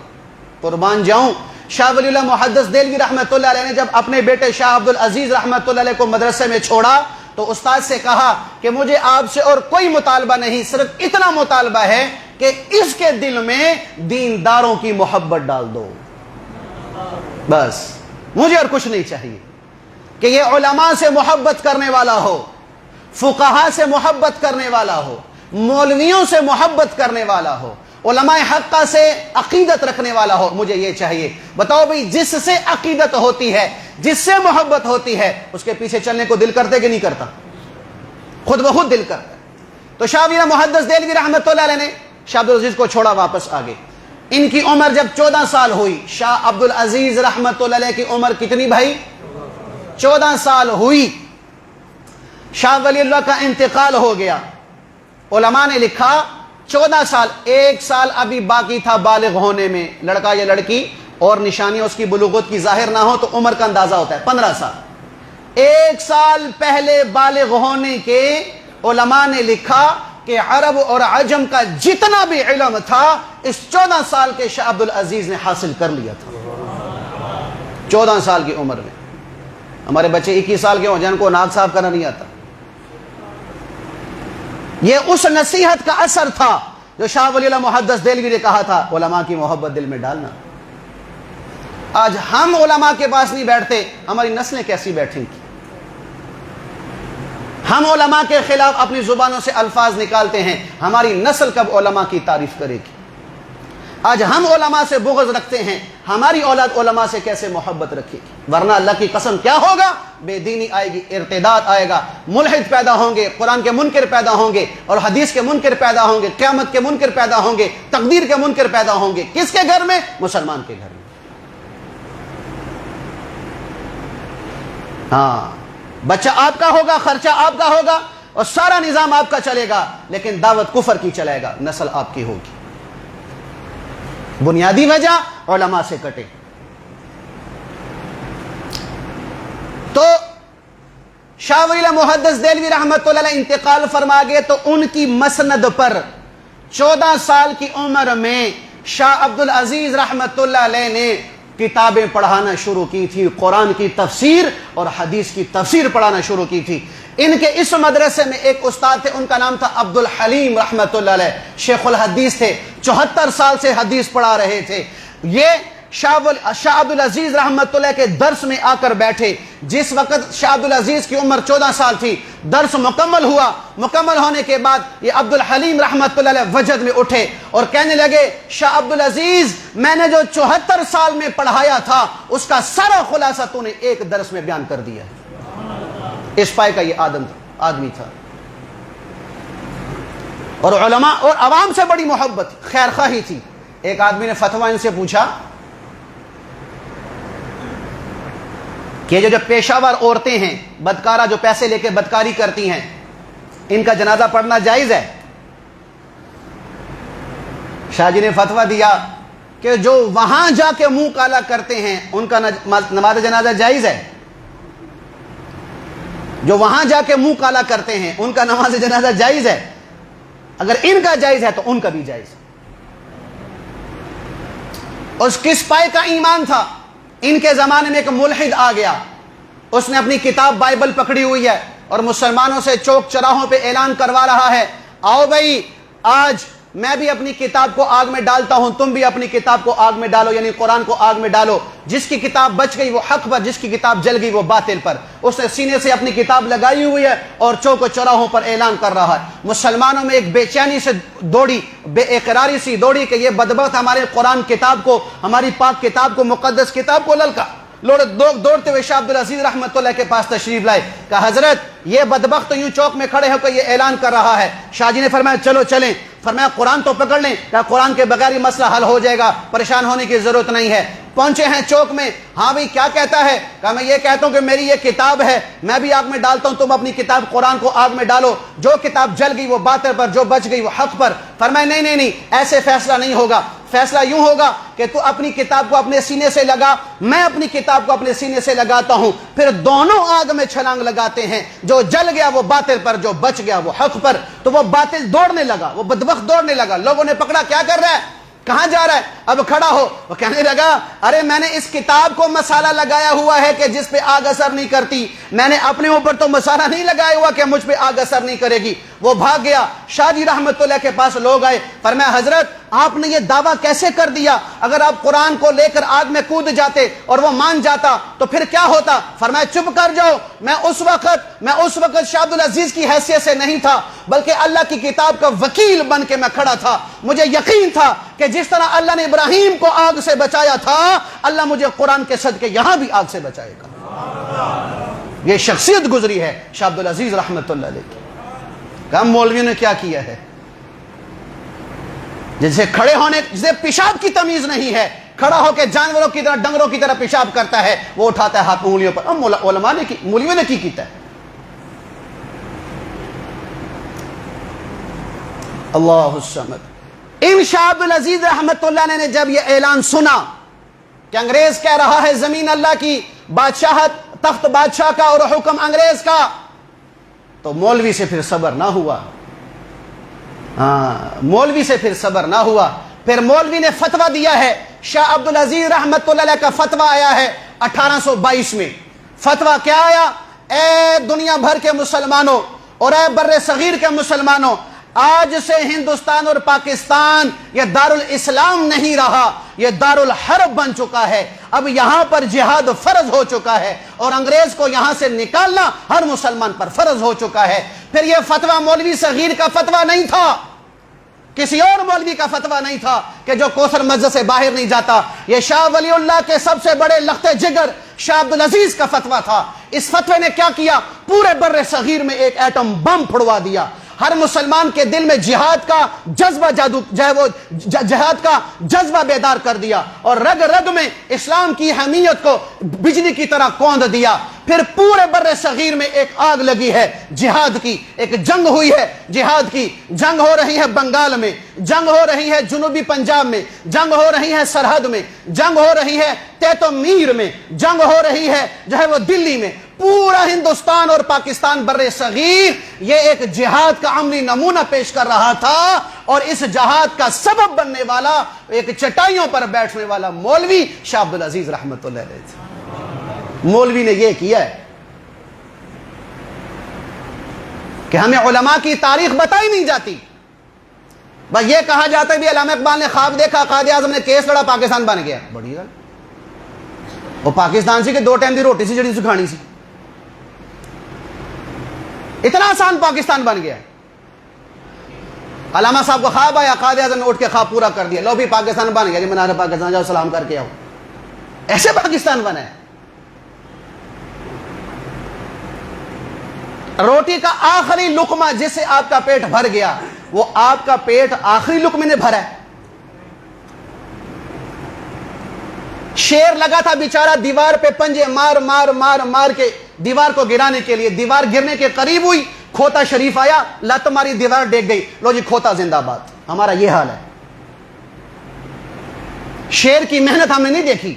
قربان جاؤں، شاہ ولی اللہ محدث دہلوی رحمت اللہ علیہ نے جب اپنے بیٹے شاہ عبدالعزیز رحمت اللہ علیہ کو مدرسے میں چھوڑا تو استاد سے کہا کہ مجھے آپ سے اور کوئی مطالبہ نہیں، صرف اتنا مطالبہ ہے کہ اس کے دل میں دینداروں کی محبت ڈال دو، بس مجھے اور کچھ نہیں چاہیے. کہ یہ علماء سے محبت کرنے والا ہو، فقہاء سے محبت کرنے والا ہو، مولویوں سے محبت کرنے والا ہو، علماء حقہ سے عقیدت رکھنے والا ہو. مجھے یہ چاہیے. بتاؤ بھئی، جس سے عقیدت ہوتی ہے، جس سے محبت ہوتی ہے، اس کے پیچھے چلنے کو دل کرتے کہ نہیں کرتا؟ خود بخود دل کرتا. تو شاہ ولی اللہ محدث دہلوی رحمت اللہ علیہ نے شاہ عبدالعزیز کو چھوڑا، واپس آگے. ان کی عمر جب 14 سال ہوئی، شاہ عبدالعزیز رحمت اللہ علیہ کی عمر کتنی بھائی؟ 14 سال ہوئی. شاہ ولی اللہ کا انتقال ہو گیا. علماء نے لکھا 14 سال، 1 سال ابھی باقی تھا بالغ ہونے میں، لڑکا یا لڑکی، اور نشانیاں اس کی بلوغت کی ظاہر نہ ہو تو عمر کا اندازہ ہوتا ہے 15 سال۔ 1 سال پہلے بالغ ہونے کے علماء نے لکھا کہ عرب اور عجم کا جتنا بھی علم تھا اس 14 سال کے شاہ عبد العزیز نے حاصل کر لیا تھا۔ 14 سال کی عمر میں۔ ہمارے بچے 21 سال کے ہوں جن کو ناک صاف کرنا نہیں آتا۔ یہ اس نصیحت کا اثر تھا جو شاہ ولی اللہ محدث دہلوی نے کہا تھا، علماء کی محبت دل میں ڈالنا۔ آج ہم علماء کے پاس نہیں بیٹھتے، ہماری نسلیں کیسی بیٹھیں گی؟ ہم علماء کے خلاف اپنی زبانوں سے الفاظ نکالتے ہیں، ہماری نسل کب علماء کی تعریف کرے گی؟ آج ہم علماء سے بغض رکھتے ہیں، ہماری اولاد علماء سے کیسے محبت رکھے گی؟ ورنہ اللہ کی قسم کیا ہوگا؟ بے دینی آئے گی، ارتداد آئے گا، ملحد پیدا ہوں گے، قرآن کے منکر پیدا ہوں گے، اور حدیث کے منکر پیدا ہوں گے، قیامت کے منکر پیدا ہوں گے، تقدیر کے منکر پیدا ہوں گے۔ کس کے گھر میں؟ مسلمان کے گھر میں۔ ہاں، بچہ آپ کا ہوگا، خرچہ آپ کا ہوگا، اور سارا نظام آپ کا چلے گا، لیکن دعوت کفر کی چلائے گا، نسل آپ کی ہوگی۔ بنیادی وجہ علماء سے کٹے۔ تو شاہ ولی اللہ محدث دہلوی رحمۃ اللہ علیہ انتقال فرما گئے تو ان کی مسند پر 14 سال کی عمر میں شاہ عبد العزیز رحمۃ اللہ علیہ نے کتابیں پڑھانا شروع کی تھی، قرآن کی تفسیر اور حدیث کی تفسیر پڑھانا شروع کی تھی۔ ان کے اس مدرسے میں ایک استاد تھے، ان کا نام تھا عبد الحلیم رحمۃ اللہ علیہ، شیخ الحدیث تھے، 74 سال سے حدیث پڑھا رہے تھے۔ یہ شاہ عبد العزیز رحمۃ اللہ کے درس میں آ کر بیٹھے۔ جس وقت شاہ عبد العزیز کی عمر 14 سال تھی، درس مکمل ہوا، مکمل ہونے کے بعد یہ عبد الحلیم رحمۃ اللہ علیہ وجد میں اٹھے اور کہنے لگے، شاہ عبد العزیز، میں نے جو 74 سال میں پڑھایا تھا اس کا سارا خلاصہ تو نے ایک درس میں بیان کر دیا ہے۔ اس پائے کا یہ آدمی تھا، اور علماء اور عوام سے بڑی محبت، خیر خواہی تھی۔ ایک آدمی نے فتویٰ ان سے پوچھا کہ جو پیشہ ور عورتیں ہیں، بدکارہ، جو پیسے لے کے بدکاری کرتی ہیں، ان کا جنازہ پڑھنا جائز ہے؟ شاہ جی نے فتویٰ دیا کہ جو وہاں جا کے منہ کالا کرتے ہیں ان کا نماز جنازہ جائز ہے؟ جو وہاں جا کے منہ کالا کرتے ہیں ان کا نماز جنازہ جائز ہے؟ اگر ان کا جائز ہے تو ان کا بھی جائز ہے۔ اس کس پائے کا ایمان تھا؟ ان کے زمانے میں ایک ملحد آ گیا، اس نے اپنی کتاب بائبل پکڑی ہوئی ہے اور مسلمانوں سے چوک چراہوں پہ اعلان کروا رہا ہے، آؤ بھائی، آج میں بھی اپنی کتاب کو آگ میں ڈالتا ہوں، تم بھی اپنی کتاب کو آگ میں ڈالو، یعنی قرآن کو آگ میں ڈالو۔ جس کی کتاب بچ گئی وہ حق پر، جس کی کتاب جل گئی وہ باطل پر۔ اس نے سینے سے اپنی کتاب لگائی ہوئی ہے اور چوک و چوراہوں پر اعلان کر رہا ہے۔ مسلمانوں میں ایک بے چینی سے دوڑی، بے اقراری سی دوڑی کہ یہ بدبخت ہمارے قرآن کتاب کو، ہماری پاک کتاب کو، مقدس کتاب کو للکا۔ دوڑتے ہوئے شاہ عبد العزیز رحمۃ اللہ کے پاس تشریف لائے، کہا حضرت یہ بدبخت یوں چوک میں کھڑے ہو کر یہ اعلان کر رہا ہے۔ شاہ جی نے فرمایا چلو چلیں، فرمایا قرآن تو پکڑ لیں، کہا قرآن کے بغیر ہی مسئلہ حل ہو جائے گا، پریشان ہونے کی ضرورت نہیں ہے۔ پہنچے ہیں چوک میں، ہاں بھائی کیا کہتا ہے؟ کہا میں یہ کہتا ہوں کہ میری یہ کتاب ہے، میں بھی آگ میں ڈالتا ہوں، تم اپنی کتاب قرآن کو آگ میں ڈالو، جو کتاب جل گئی وہ باطل پر، جو بچ گئی وہ حق پر۔ فرمایا نہیں نہیں نہیں، ایسے فیصلہ نہیں ہوگا، فیصلہ یوں ہوگا کہ تو اپنی کتاب کو اپنے سینے سے لگا، میں اپنی کتاب کو اپنے سینے سے لگاتا ہوں، پھر دونوں آگ میں چھلانگ لگاتے ہیں، جو جل گیا وہ باطل پر، جو بچ گیا وہ حق پر۔ تو وہ باطل دوڑنے لگا، وہ بدبخت دوڑنے لگا، لوگوں نے پکڑا، کیا کر رہا ہے، کہاں جا رہا ہے؟ اب کھڑا ہو۔ وہ کہنے لگا ارے میں نے اس کتاب کو مسالہ لگایا ہوا ہے کہ جس پہ آگ اثر نہیں کرتی، میں نے اپنے اوپر تو مسالہ نہیں لگایا ہوا کہ مجھ پہ آگ اثر نہیں کرے گی۔ وہ بھاگ گیا۔ شاہ جی رحمت اللہ کے پاس لوگ آئے، فرمایا حضرت آپ نے یہ دعویٰ کیسے کر دیا؟ اگر آپ قرآن کو لے کر آگ میں کود جاتے اور وہ مان جاتا تو پھر کیا ہوتا؟ فرمایا چپ کر جاؤ، میں اس وقت شاہ عبد العزیز کی حیثیت سے نہیں تھا، بلکہ اللہ کی کتاب کا وکیل بن کے میں کھڑا تھا۔ مجھے یقین تھا کہ جس طرح اللہ نے ابراہیم کو آگ سے بچایا تھا، اللہ مجھے قرآن کے صدقے یہاں بھی آگ سے بچائے گا۔ یہ شخصیت گزری ہے شاہ عبد العزیز رحمت اللہ علیہ کی۔ کہ ہم مولویوں نے کیا کیا ہے؟ جسے کھڑے ہونے، جسے پیشاب کی تمیز نہیں ہے، کھڑا ہو کے جانوروں کی طرح، ڈنگروں کی طرح پیشاب کرتا ہے، وہ اٹھاتا ہے ہاتھ انگلیوں پر۔ علماء نے کی، مولویوں نے کی کیتا ہے۔ اللہ الصمد۔ ان شاہ عبد العزیز رحمت اللہ نے جب یہ اعلان سنا کہ انگریز کہہ رہا ہے زمین اللہ کی، بادشاہت تخت بادشاہ کا اور حکم انگریز کا، تو مولوی سے پھر صبر نہ ہوا۔ مولوی سے پھر صبر نہ ہوا۔ پھر مولوی نے فتویٰ دیا ہے، شاہ عبد العزیز رحمت اللہ علیہ کا فتویٰ آیا ہے 1822 میں۔ فتویٰ کیا آیا؟ اے دنیا بھر کے مسلمانوں اور اے بر صغیر کے مسلمانوں، آج سے ہندوستان اور پاکستان یہ دارالاسلام نہیں رہا، یہ دارالحرب بن چکا ہے۔ اب یہاں پر جہاد فرض ہو چکا ہے اور انگریز کو یہاں سے نکالنا ہر مسلمان پر فرض ہو چکا ہے۔ پھر یہ فتویٰ مولوی صغیر کا فتویٰ نہیں تھا، کسی اور مولوی کا فتویٰ نہیں تھا کہ جو کوثر مسجد سے باہر نہیں جاتا، یہ شاہ ولی اللہ کے سب سے بڑے لخت جگر شاہ عبد العزیز کا فتویٰ تھا۔ اس فتوے نے کیا کیا؟ پورے بر صغیر میں ایک ایٹم بم پھڑوا دیا۔ ہر مسلمان کے دل میں جہاد کا جذبہ جہاد کا جذبہ بیدار کر دیا اور رگ رگ میں اسلام کی حمیت کو بجلی کی طرح کوند دیا۔ پھر پورے بر صغیر میں ایک آگ لگی ہے جہاد کی، ایک جنگ ہوئی ہے جہاد کی۔ جنگ ہو رہی ہے بنگال میں، جنگ ہو رہی ہے جنوبی پنجاب میں، جنگ ہو رہی ہے سرحد میں، جنگ ہو رہی ہے تیتو میر میں، جنگ ہو رہی ہے جو ہے وہ دلی میں۔ پورا ہندوستان اور پاکستان بر صغیر یہ ایک جہاد کا عملی نمونہ پیش کر رہا تھا، اور اس جہاد کا سبب بننے والا ایک چٹائیوں پر بیٹھنے والا مولوی شاہ عبد العزیز رحمت اللہ علیہ تھا۔ مولوی نے یہ کیا ہے کہ ہمیں علماء کی تاریخ بتائی نہیں جاتی، بس یہ کہا جاتا ہے بھی علامہ اقبال نے خواب دیکھا، قائد اعظم نے کیس لڑا، پاکستان بن گیا۔ بڑی گل، وہ پاکستان سے کہ 2 ٹائم دی روٹی سی جڑی سکھانی سی، اتنا آسان پاکستان بن گیا۔ علامہ صاحب کو خواب آیا، قائد اعظم نے اٹھ کے خواب پورا کر دیا، لو بھی پاکستان بن گیا جی، منار پاکستان جاؤ سلام کر کے آؤ۔ ایسے پاکستان بنا ہے۔ روٹی کا آخری لقمہ جس سے آپ کا پیٹ بھر گیا، وہ آپ کا پیٹ آخری لقمے نے بھرا ہے۔ شیر لگا تھا بیچارہ دیوار پہ پنجے مار مار مار مار کے دیوار کو گرانے کے لیے، دیوار گرنے کے قریب ہوئی، کھوتا شریف آیا، لت ماری، دیوار ڈیگ گئی، لو جی کھوتا زندہ باد۔ ہمارا یہ حال ہے۔ شیر کی محنت ہم نے نہیں دیکھی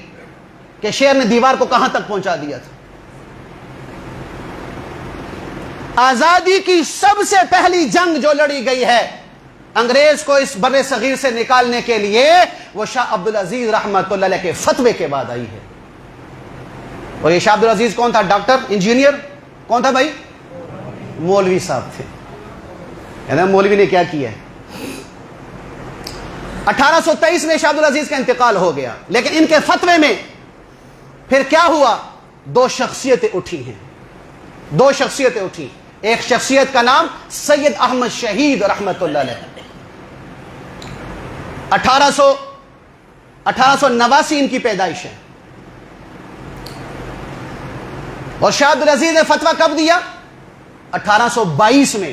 کہ شیر نے دیوار کو کہاں تک پہنچا دیا تھا۔ آزادی کی سب سے پہلی جنگ جو لڑی گئی ہے انگریز کو اس بر صغیر سے نکالنے کے لیے، وہ شاہ عبد العزیز رحمت اللہ علیہ کے فتوے کے بعد آئی ہے۔ اور یہ شاہ عبد العزیز کون تھا؟ ڈاکٹر، انجینئر، کون تھا بھائی؟ مولوی صاحب تھے۔ یعنی مولوی نے کیا کیا ہے؟ 1823 میں شاہ عبد العزیز کا انتقال ہو گیا، لیکن ان کے فتوے میں پھر کیا ہوا؟ 2 شخصیتیں اٹھی ہیں، 2 شخصیتیں اٹھی۔ ایک شخصیت کا نام سید احمد شہید رحمت اللہ علیہ، 1889 ان کی پیدائش ہے۔ اور شاہ عبد العزیز نے فتویٰ کب دیا؟ 1822 میں۔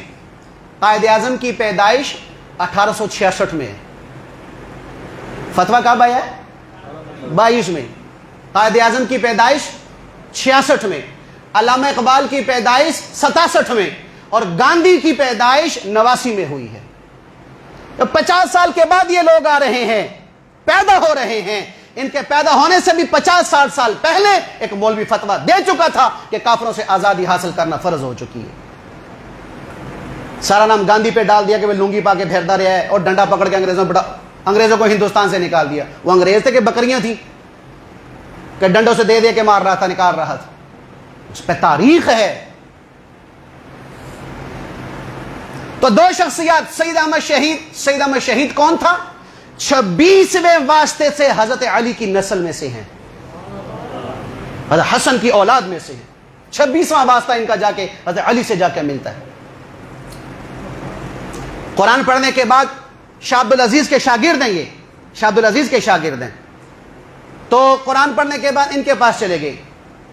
قائد اعظم کی پیدائش 1866 میں ہے۔ فتویٰ کب آیا ہے؟ 22 میں۔ قائد اعظم کی پیدائش 66 میں، علامہ اقبال کی پیدائش 67 میں، اور گاندھی کی پیدائش 89 میں ہوئی ہے۔ 50 سال کے بعد یہ لوگ آ رہے ہیں، پیدا ہو رہے ہیں۔ ان کے پیدا ہونے سے بھی 50-60 سال پہلے ایک مولوی فتویٰ دے چکا تھا کہ کافروں سے آزادی حاصل کرنا فرض ہو چکی ہے۔ سارا نام گاندھی پہ ڈال دیا کہ وہ لنگی پا کے پھیرتا رہا ہے اور ڈنڈا پکڑ کے انگریزوں کو ہندوستان سے نکال دیا۔ وہ انگریز تھے کہ بکریاں تھیں کہ ڈنڈوں سے دے دے کے مار رہا تھا، نکال رہا تھا؟ اس پہ تاریخ ہے۔ تو 2 شخصیات، سید احمد شہید کون تھا؟ 26ویں واسطے سے حضرت علی کی نسل میں سے ہیں، حضرت حسن کی اولاد میں سے ہیں۔ 26واں واسطہ ان کا جا کے حضرت علی سے جا کے ملتا ہے۔ قرآن پڑھنے کے بعد شاہ عبد العزیز کے شاگرد ہیں، یہ شاہ عبد العزیز کے شاگرد ہیں۔ تو قرآن پڑھنے کے بعد ان کے پاس چلے گئے،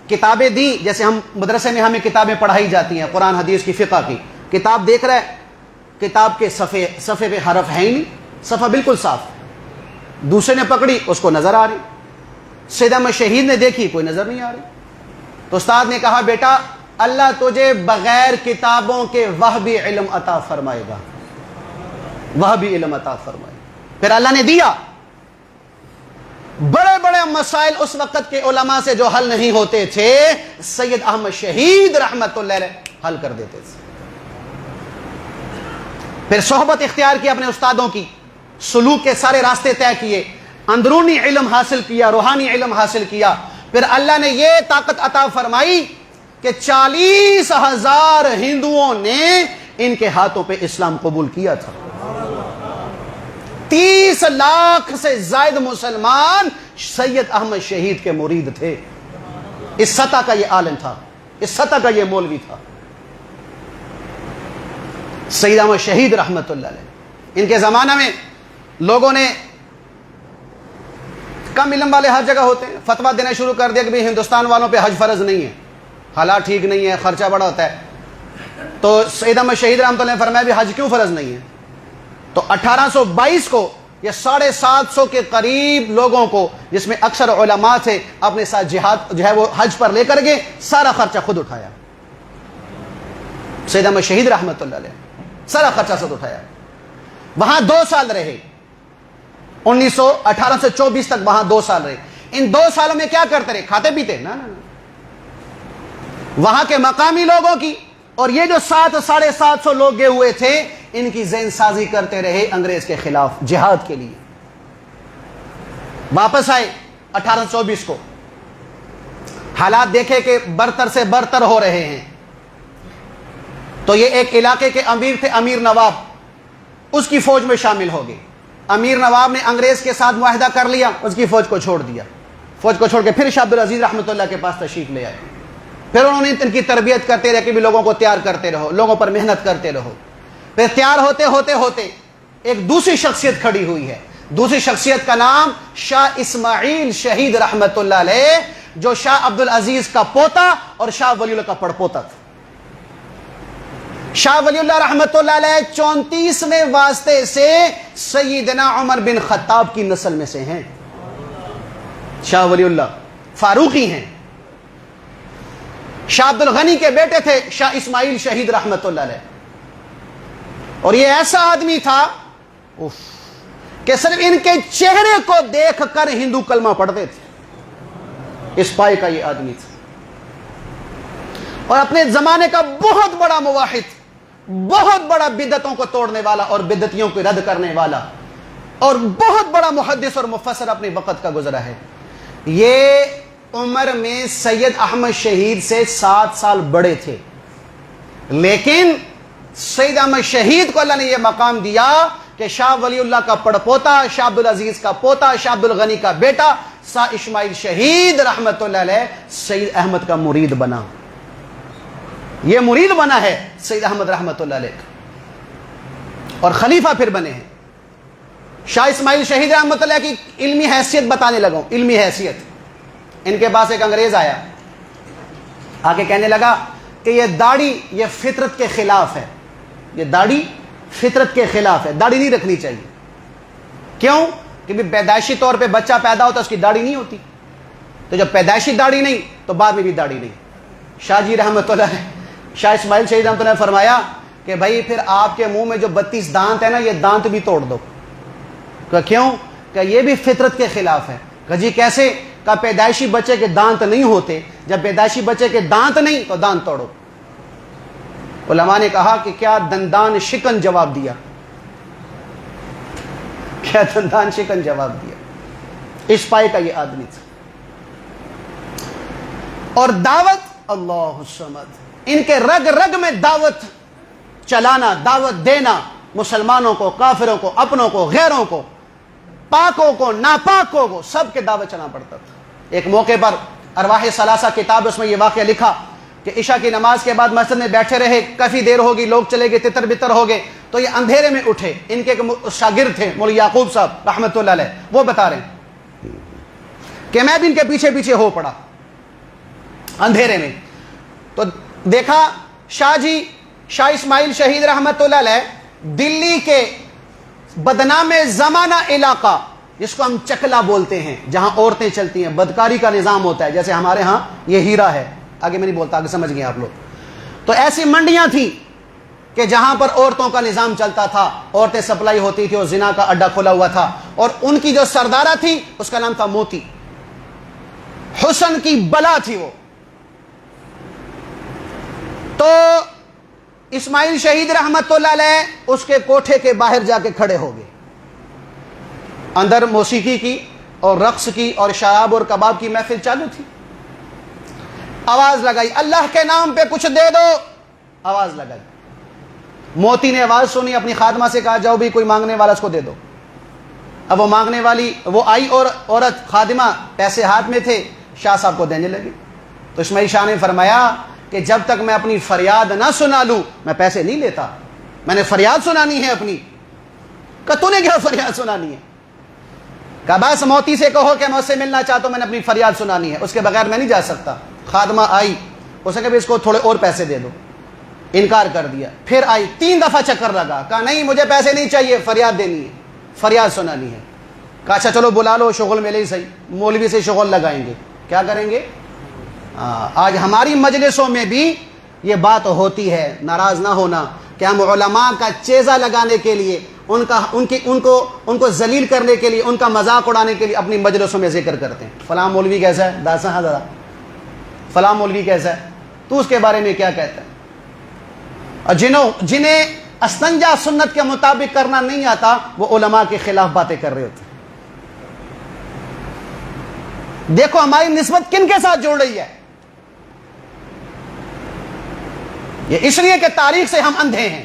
کتابیں دی، جیسے ہم مدرسے میں ہمیں کتابیں پڑھائی جاتی ہیں، قرآن حدیث کی، فقہ کی کتاب دیکھ رہے، کتاب کے صفحے پہ حرف ہے ہی نہیں، صفحہ بالکل صاف۔ دوسرے نے پکڑی، اس کو نظر آ رہی۔ سید احمد شہید نے دیکھی، کوئی نظر نہیں آ رہی۔ تو استاد نے کہا بیٹا اللہ تجھے بغیر کتابوں کے وہبی علم عطا فرمائے گا۔ وہ بھی علم عطا فرمائے. پھر اللہ نے دیا. بڑے بڑے مسائل اس وقت کے علماء سے جو حل نہیں ہوتے تھے سید احمد شہید رحمت اللہ علیہ حل کر دیتے تھے. پھر صحبت اختیار کی اپنے استادوں کی, سلوک کے سارے راستے طے کیے, اندرونی علم حاصل کیا, روحانی علم حاصل کیا. پھر اللہ نے یہ طاقت عطا فرمائی کہ 40,000 ہندوؤں نے ان کے ہاتھوں پہ اسلام قبول کیا تھا. 30 لاکھ سے زائد مسلمان سید احمد شہید کے مرید تھے. اس سطح کا یہ عالم تھا, اس سطح کا یہ مولوی تھا سید احمد شہید رحمت اللہ علیہ. ان کے زمانہ میں لوگوں نے, کم علم والے ہر جگہ ہوتے ہیں, فتویٰ دینا شروع کر دیا کہ بھئی ہندوستان والوں پہ حج فرض نہیں ہے, حالات ٹھیک نہیں ہے, خرچہ بڑا ہوتا ہے. تو سید احمد شہید رحمت اللہ نے فرمایا بھی حج کیوں فرض نہیں ہے؟ تو 1822 کو یہ 750 کے قریب لوگوں کو, جس میں اکثر علماء تھے, اپنے ساتھ جہاد جو ہے وہ حج پر لے کر گئے. سارا خرچہ خود اٹھایا سید احمد شہید رحمت اللہ علیہ, سارا خرچہ خود اٹھایا. وہاں 2 سال رہے, 18 سے 24 تک وہاں 2 سال رہے. ان 2 سالوں میں کیا کرتے رہے؟ کھاتے پیتے نا. وہاں کے مقامی لوگوں کی اور یہ جو 700-750 لوگ گئے ہوئے تھے, ان کی ذہن سازی کرتے رہے انگریز کے خلاف جہاد کے لیے. واپس آئے 1824 کو, حالات دیکھے کہ برتر سے برتر ہو رہے ہیں. تو یہ ایک علاقے کے امیر تھے, امیر نواب, اس کی فوج میں شامل ہو گئے. امیر نواب نے انگریز کے ساتھ معاہدہ کر لیا, اس کی فوج کو چھوڑ دیا. فوج کو چھوڑ کے پھر شاہ عبدالعزیز رحمۃ اللہ کے پاس تشریف لے آئے. پھر انہوں نے ان کی تربیت کرتے رہے کہ بھی لوگوں کو تیار کرتے رہو, لوگوں پر محنت کرتے رہو. پھر تیار ہوتے ہوتے ہوتے ایک دوسری شخصیت کھڑی ہوئی ہے. دوسری شخصیت کا نام شاہ اسماعیل شہید رحمت اللہ علیہ, جو شاہ عبدالعزیز کا پوتا اور شاہ ولی اللہ کا پڑپوتا تھا. شاہ ولی اللہ رحمت اللہ علیہ 34ویں واسطے سے سیدنا عمر بن خطاب کی نسل میں سے ہیں. شاہ ولی اللہ فاروقی ہیں. شاہ عبد الغنی کے بیٹے تھے شاہ اسماعیل شہید رحمت اللہ علیہ. اور یہ ایسا آدمی تھا کہ صرف ان کے چہرے کو دیکھ کر ہندو کلمہ پڑھتے تھے. اس پائے کا یہ آدمی تھا, اور اپنے زمانے کا بہت بڑا مواحد, بہت بڑا بدعتوں کو توڑنے والا اور بدعتیوں کو رد کرنے والا, اور بہت بڑا محدث اور مفسر اپنے وقت کا گزرا ہے. یہ عمر میں سید احمد شہید سے 7 سال بڑے تھے, لیکن سید احمد شہید کو اللہ نے یہ مقام دیا کہ شاہ ولی اللہ کا پڑپوتا, شاہ عبدالعزیز کا پوتا, شاہ عبد الغنی کا بیٹا شاہ اسماعیل شہید رحمت اللہ علیہ سید احمد کا مرید بنا. یہ مرید بنا ہے سید احمد رحمت اللہ علیہ کا, اور خلیفہ پھر بنے ہیں. شاہ اسماعیل شہید رحمت اللہ کی علمی حیثیت بتانے لگا ہوں, علمی حیثیت. ان کے پاس ایک انگریز آیا, آ کے کہنے لگا کہ یہ داڑھی یہ فطرت کے خلاف ہے, یہ داڑھی فطرت کے خلاف ہے, داڑھی نہیں رکھنی چاہیے. کیوں؟ کہ پیدائشی طور پہ بچہ پیدا ہوتا ہے اس کی داڑھی نہیں ہوتی, تو جب پیدائشی داڑھی نہیں تو بعد میں بھی داڑھی نہیں. شاہ جی رحمت اللہ, شاہ اسماعیل شہید رحمت اللہ نے فرمایا کہ بھائی پھر آپ کے منہ میں جو 32 دانت ہے نا, یہ دانت بھی توڑ دو. کہ کیوں؟ کہ یہ بھی فطرت کے خلاف ہے. کہ جی کیسے؟ کہ پیدائشی بچے کے دانت نہیں ہوتے, جب پیدائشی بچے کے دانت نہیں تو دانت توڑو. علماء نے کہا کہ کیا دندان شکن جواب دیا, کیا دندان شکن جواب دیا. اس پائے کا یہ آدمی تھا. اور دعوت, اللہ الصمد, ان کے رگ رگ میں دعوت چلانا, دعوت دینا, مسلمانوں کو, کافروں کو, اپنوں کو, غیروں کو, پاکوں کو, ناپاکوں کو, سب کے دعوت چلانا پڑتا تھا. ایک موقع پر ارواح ثلاثہ کتاب, اس میں یہ واقعہ لکھا کہ عشاء کی نماز کے بعد مسجد میں بیٹھے رہے, کافی دیر ہوگی, لوگ چلے گئے, تتر بتر ہو گئے, تو یہ اندھیرے میں اٹھے. ان کے شاگرد تھے مولوی یعقوب صاحب رحمت اللہ علیہ, وہ بتا رہے ہیں کہ میں بھی ان کے پیچھے پیچھے ہو پڑا اندھیرے میں. تو دیکھا شاہ جی, شاہ اسماعیل شہید رحمت اللہ علیہ دلی کے بدنام زمانہ علاقہ, جس کو ہم چکلا بولتے ہیں, جہاں عورتیں چلتی ہیں, بدکاری کا نظام ہوتا ہے, جیسے ہمارے ہاں یہ ہیرا ہے, آگے میں نہیں بولتا, آگے سمجھ گئے آپ لوگ. تو ایسی منڈیاں تھیں کہ جہاں پر عورتوں کا نظام چلتا تھا، عورتیں سپلائی ہوتی تھی اور زنا کا اڈا کھلا ہوا تھا، اور ان کی جو سردارہ تھی اس کا نام تھا موتی، حسن کی بلا تھی وہ. تو اسماعیل شہید رحمت اللہ علیہ اس کے کوٹھے کے باہر جا کے کھڑے ہو گئے. اندر موسیقی کی اور رقص کی اور شراب اور کباب کی محفل چالو تھی. آواز لگائی، اللہ کے نام پہ کچھ دے دو. آواز لگائی. موتی نے آواز سنی، اپنی خادمہ سے کہا جاؤ بھی کوئی مانگنے والا اس کو دے دو. اب وہ مانگنے والی وہ آئی اور عورت خادمہ، پیسے ہاتھ میں تھے، شاہ صاحب کو دینے لگی. تو اسماعیل شاہ نے فرمایا کہ جب تک میں اپنی فریاد نہ سنا لوں میں پیسے نہیں لیتا، میں نے فریاد سنانی ہے اپنی. کہ تو نے کیا فریاد سنانی ہے؟ کہ بس موتی سے کہو کہ میں اس سے ملنا چاہتا ہوں، میں نے اپنی فریاد سنانی ہے، اس کے بغیر میں نہیں جا سکتا. خادمہ آئی، اس نے کہا اس کو تھوڑے اور پیسے دے دو. انکار کر دیا. پھر آئی، 3 دفعہ چکر لگا، کہا نہیں مجھے پیسے نہیں چاہیے، فریاد دینی ہے، فریاد سنانی ہے. کہا اچھا چلو بلا لو، شغل میں لے صحیح، مولوی سے شغل لگائیں گے. کیا کریں گے؟ آج ہماری مجلسوں میں بھی یہ بات ہوتی ہے، ناراض نہ ہونا، کہ ہم علماء کا چیزہ لگانے کے لیے، ان کو ذلیل کرنے کے لیے، ان کا مذاق اڑانے کے لیے اپنی مجلسوں میں ذکر کرتے ہیں. فلاں مولوی کیسا ہے، داسا ذرا فلاں مولوی کیسا ہے، تو اس کے بارے میں کیا کہتا ہے. اور جنہیں استنجا سنت کے مطابق کرنا نہیں آتا وہ علماء کے خلاف باتیں کر رہے ہوتے ہیں. دیکھو ہماری نسبت کن کے ساتھ جوڑ رہی ہے. یہ اس لیے کہ تاریخ سے ہم اندھے ہیں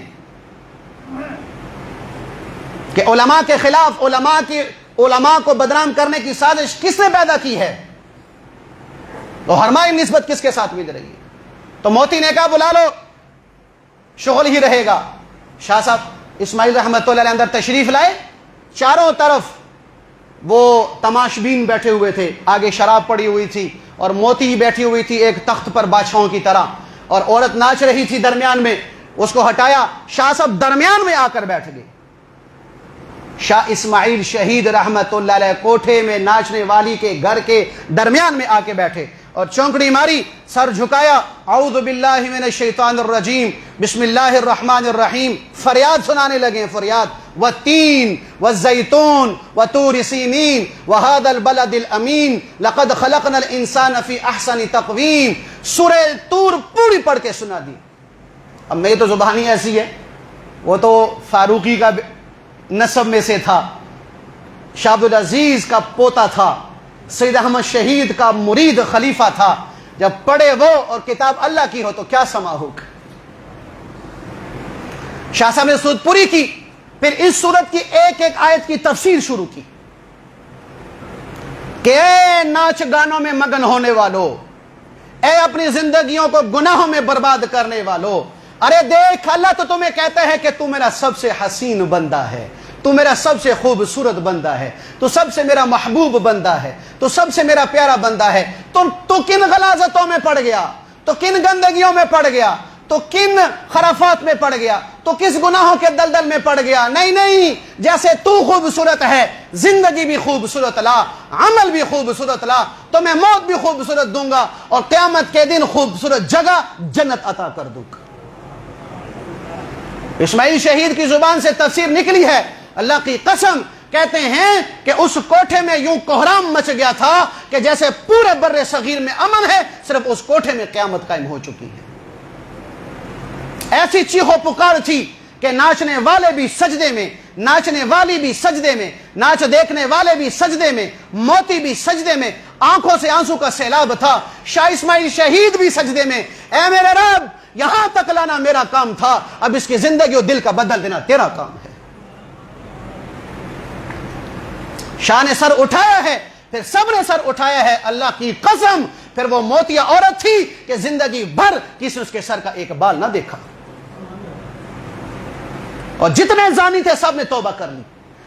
کہ علماء کے خلاف، علماء کو بدنام کرنے کی سازش کس نے پیدا کی ہے، تو ہماری نسبت کس کے ساتھ مل رہی ہے. تو موتی نے کہا بلا لو، شغل ہی رہے گا. شاہ صاحب اسماعیل رحمت اللہ علیہ اندر تشریف لائے. چاروں طرف وہ تماشبین بیٹھے ہوئے تھے، آگے شراب پڑی ہوئی تھی اور موتی بیٹھی ہوئی تھی ایک تخت پر بادشاہوں کی طرح، اور عورت ناچ رہی تھی درمیان میں. اس کو ہٹایا، شاہ صاحب درمیان میں آ کر بیٹھ گئے. شاہ اسماعیل شہید رحمت اللہ علیہ کوٹھے میں ناچنے والی کے گھر کے درمیان میں آ کے بیٹھے اور چونکڑی ماری، سر جھکایا، اعوذ باللہ من الشیطان الرجیم بسم اللہ الرحمن الرحیم، فریاد سنانے لگے. فریاد والتین والزیتون وطور سینین وہذا البلد الامین لقد خلقنا الانسان فی احسن تقویم. سورہ طور پوری پڑھ کے سنا دی. اب میری تو زبانی ایسی ہے، وہ تو فاروقی کا نسب میں سے تھا، شاہ عبدالعزیز کا پوتا تھا، سید احمد شہید کا مرید خلیفہ تھا. جب پڑھے وہ اور کتاب اللہ کی ہو تو کیا سما ہوگا. شاہ صاحب نے سورت پوری کی، پھر اس سورت کی ایک ایک آیت کی تفسیر شروع کی کہ اے ناچ گانوں میں مگن ہونے والو، اے اپنی زندگیوں کو گناہوں میں برباد کرنے والو، ارے دیکھ اللہ تو تمہیں کہتا ہے کہ تو میرا سب سے حسین بندہ ہے، تو میرا سب سے خوبصورت بندہ ہے، تو سب سے میرا محبوب بندہ ہے، تو سب سے میرا پیارا بندہ ہے. تو کن غلاظتوں میں پڑ گیا، تو کن گندگیوں میں پڑ گیا، تو کن خرافات میں پڑ گیا، تو کس گناہوں کے دلدل میں پڑ گیا. نہیں، جیسے تو خوبصورت ہے زندگی بھی خوبصورت لا، عمل بھی خوبصورت لا، تو میں موت بھی خوبصورت دوں گا اور قیامت کے دن خوبصورت جگہ جنت عطا کر دوں گا. اسماعیل شہید کی زبان سے تفسیر نکلی ہے. اللہ کی قسم کہتے ہیں کہ اس کوٹھے میں یوں کوہرام مچ گیا تھا کہ جیسے پورے بر صغیر میں امن ہے، صرف اس کوٹھے میں قیامت قائم ہو چکی ہے. ایسی چیخو پکار تھی کہ ناچنے والے بھی سجدے میں، ناچنے والی بھی سجدے میں، ناچ دیکھنے والے بھی سجدے میں، موتی بھی سجدے میں، آنکھوں سے آنسو کا سیلاب تھا. شاہ اسماعیل شہید بھی سجدے میں. اے میرے رب، یہاں تک لانا میرا کام تھا، اب اس کی زندگی و دل کا بدل دینا تیرا کام ہے. شاہ نے سر اٹھایا ہے، پھر سب نے سر اٹھایا ہے. اللہ کی قسم پھر وہ موتیا عورت تھی کہ زندگی بھر کسی نے اس کے سر کا ایک بال نہ دیکھا. اور جتنے زانی تھے سب نے توبہ کر لی.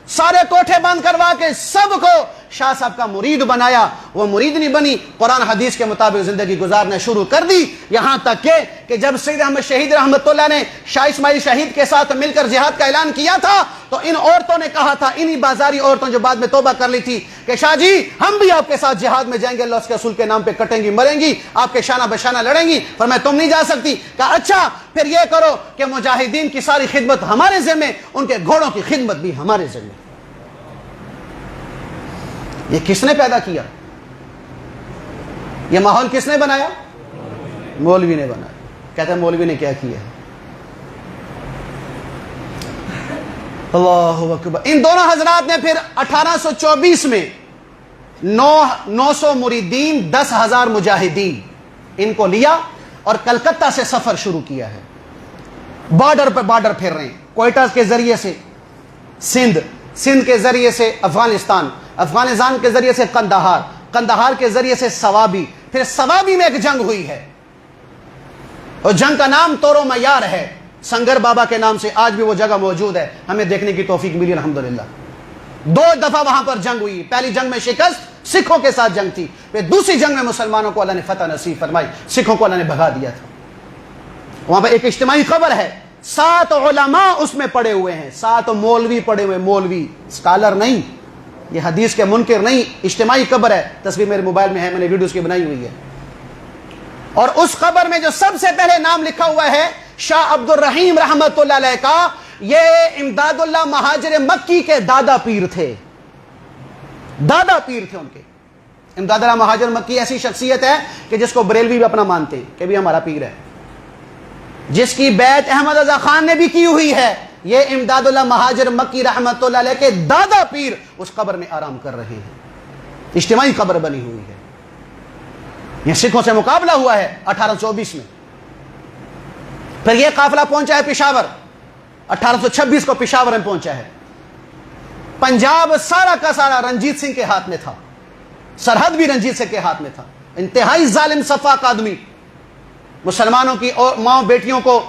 سارے کوٹھے بند کروا کے سب کو شاہ صاحب کا مرید بنایا. وہ مرید نہیں بنی، قرآن حدیث کے مطابق زندگی گزارنا شروع کر دی. یہاں تک کہ جب سید احمد شہید رحمت اللہ نے شاہ اسماعیل شہید کے ساتھ مل کر جہاد کا اعلان کیا تھا تو ان عورتوں نے کہا تھا، انہی بازاری عورتوں جو بعد میں توبہ کر لی تھی، کہ شاہ جی ہم بھی آپ کے ساتھ جہاد میں جائیں گے، اللہ اس کے رسول کے نام پہ کٹیں گی، مریں گی، آپ کے شانہ بشانہ لڑیں گی. فرمایا تم نہیں جا سکتی. کہا اچھا پھر یہ کرو کہ مجاہدین کی ساری خدمت ہمارے ذمہ، ان کے گھوڑوں کی خدمت بھی ہمارے ذمہ۔ یہ کس نے پیدا کیا؟ یہ ماحول کس نے بنایا؟ مولوی نے بنایا۔ کہتے ہیں مولوی نے کیا کیا ہے؟ اللہ اکبر۔ ان دونوں حضرات نے پھر 1824 میں 900 مریدین، 10,000 مجاہدین ان کو لیا اور کلکتہ سے سفر شروع کیا ہے۔ بارڈر پہ بارڈر پھر رہے ہیں، کوئٹہ کے ذریعے سے سندھ کے ذریعے سے افغانستان کے ذریعے سے قندہار کے ذریعے سے سوابی، پھر سوابی میں ایک جنگ ہوئی ہے اور جنگ کا نام تورو میار ہے، سنگر بابا کے نام سے آج بھی وہ جگہ موجود ہے، ہمیں دیکھنے کی توفیق ملی الحمدللہ۔ 2 دفعہ وہاں پر جنگ ہوئی، پہلی جنگ میں شکست سکھوں کے ساتھ جنگ تھی، پھر دوسری جنگ میں مسلمانوں کو اللہ نے فتح نصیب فرمائی، سکھوں کو اللہ نے بھگا دیا تھا۔ وہاں پہ ایک اجتماعی قبر ہے، 7 علماء اس میں پڑے ہوئے ہیں، 7 مولوی پڑے ہوئے، مولوی اسکالر نہیں، یہ حدیث کے منکر نہیں، اجتماعی قبر ہے، تصویر میرے موبائل میں ہے، میں نے ویڈیوز کی بنائی ہوئی ہے۔ اور اس قبر میں جو سب سے پہلے نام لکھا ہوا ہے شاہ عبد الرحیم رحمت اللہ علیہ کا، یہ امداد اللہ مہاجر مکی کے دادا پیر تھے، دادا پیر تھے ان کے۔ امداد اللہ مہاجر مکی ایسی شخصیت ہے کہ جس کو بریلوی بھی اپنا مانتے ہیں کہ بھی ہمارا پیر ہے، جس کی بیعت احمد رضا خان نے بھی کی ہوئی ہے۔ یہ امداد اللہ مہاجر مکی رحمت اللہ علیہ کے دادا پیر اس قبر میں آرام کر رہے ہیں، اجتماعی قبر بنی ہوئی ہے۔ یہ سکھوں سے مقابلہ ہوا ہے 1824 میں۔ پھر یہ قافلہ پہنچا ہے پشاور، 1826 کو پشاور میں پہنچا ہے۔ پنجاب سارا کا سارا رنجیت سنگھ کے ہاتھ میں تھا، سرحد بھی رنجیت سنگھ کے ہاتھ میں تھا، انتہائی ظالم صفاق آدمی، مسلمانوں کی اور ماں بیٹیوں کو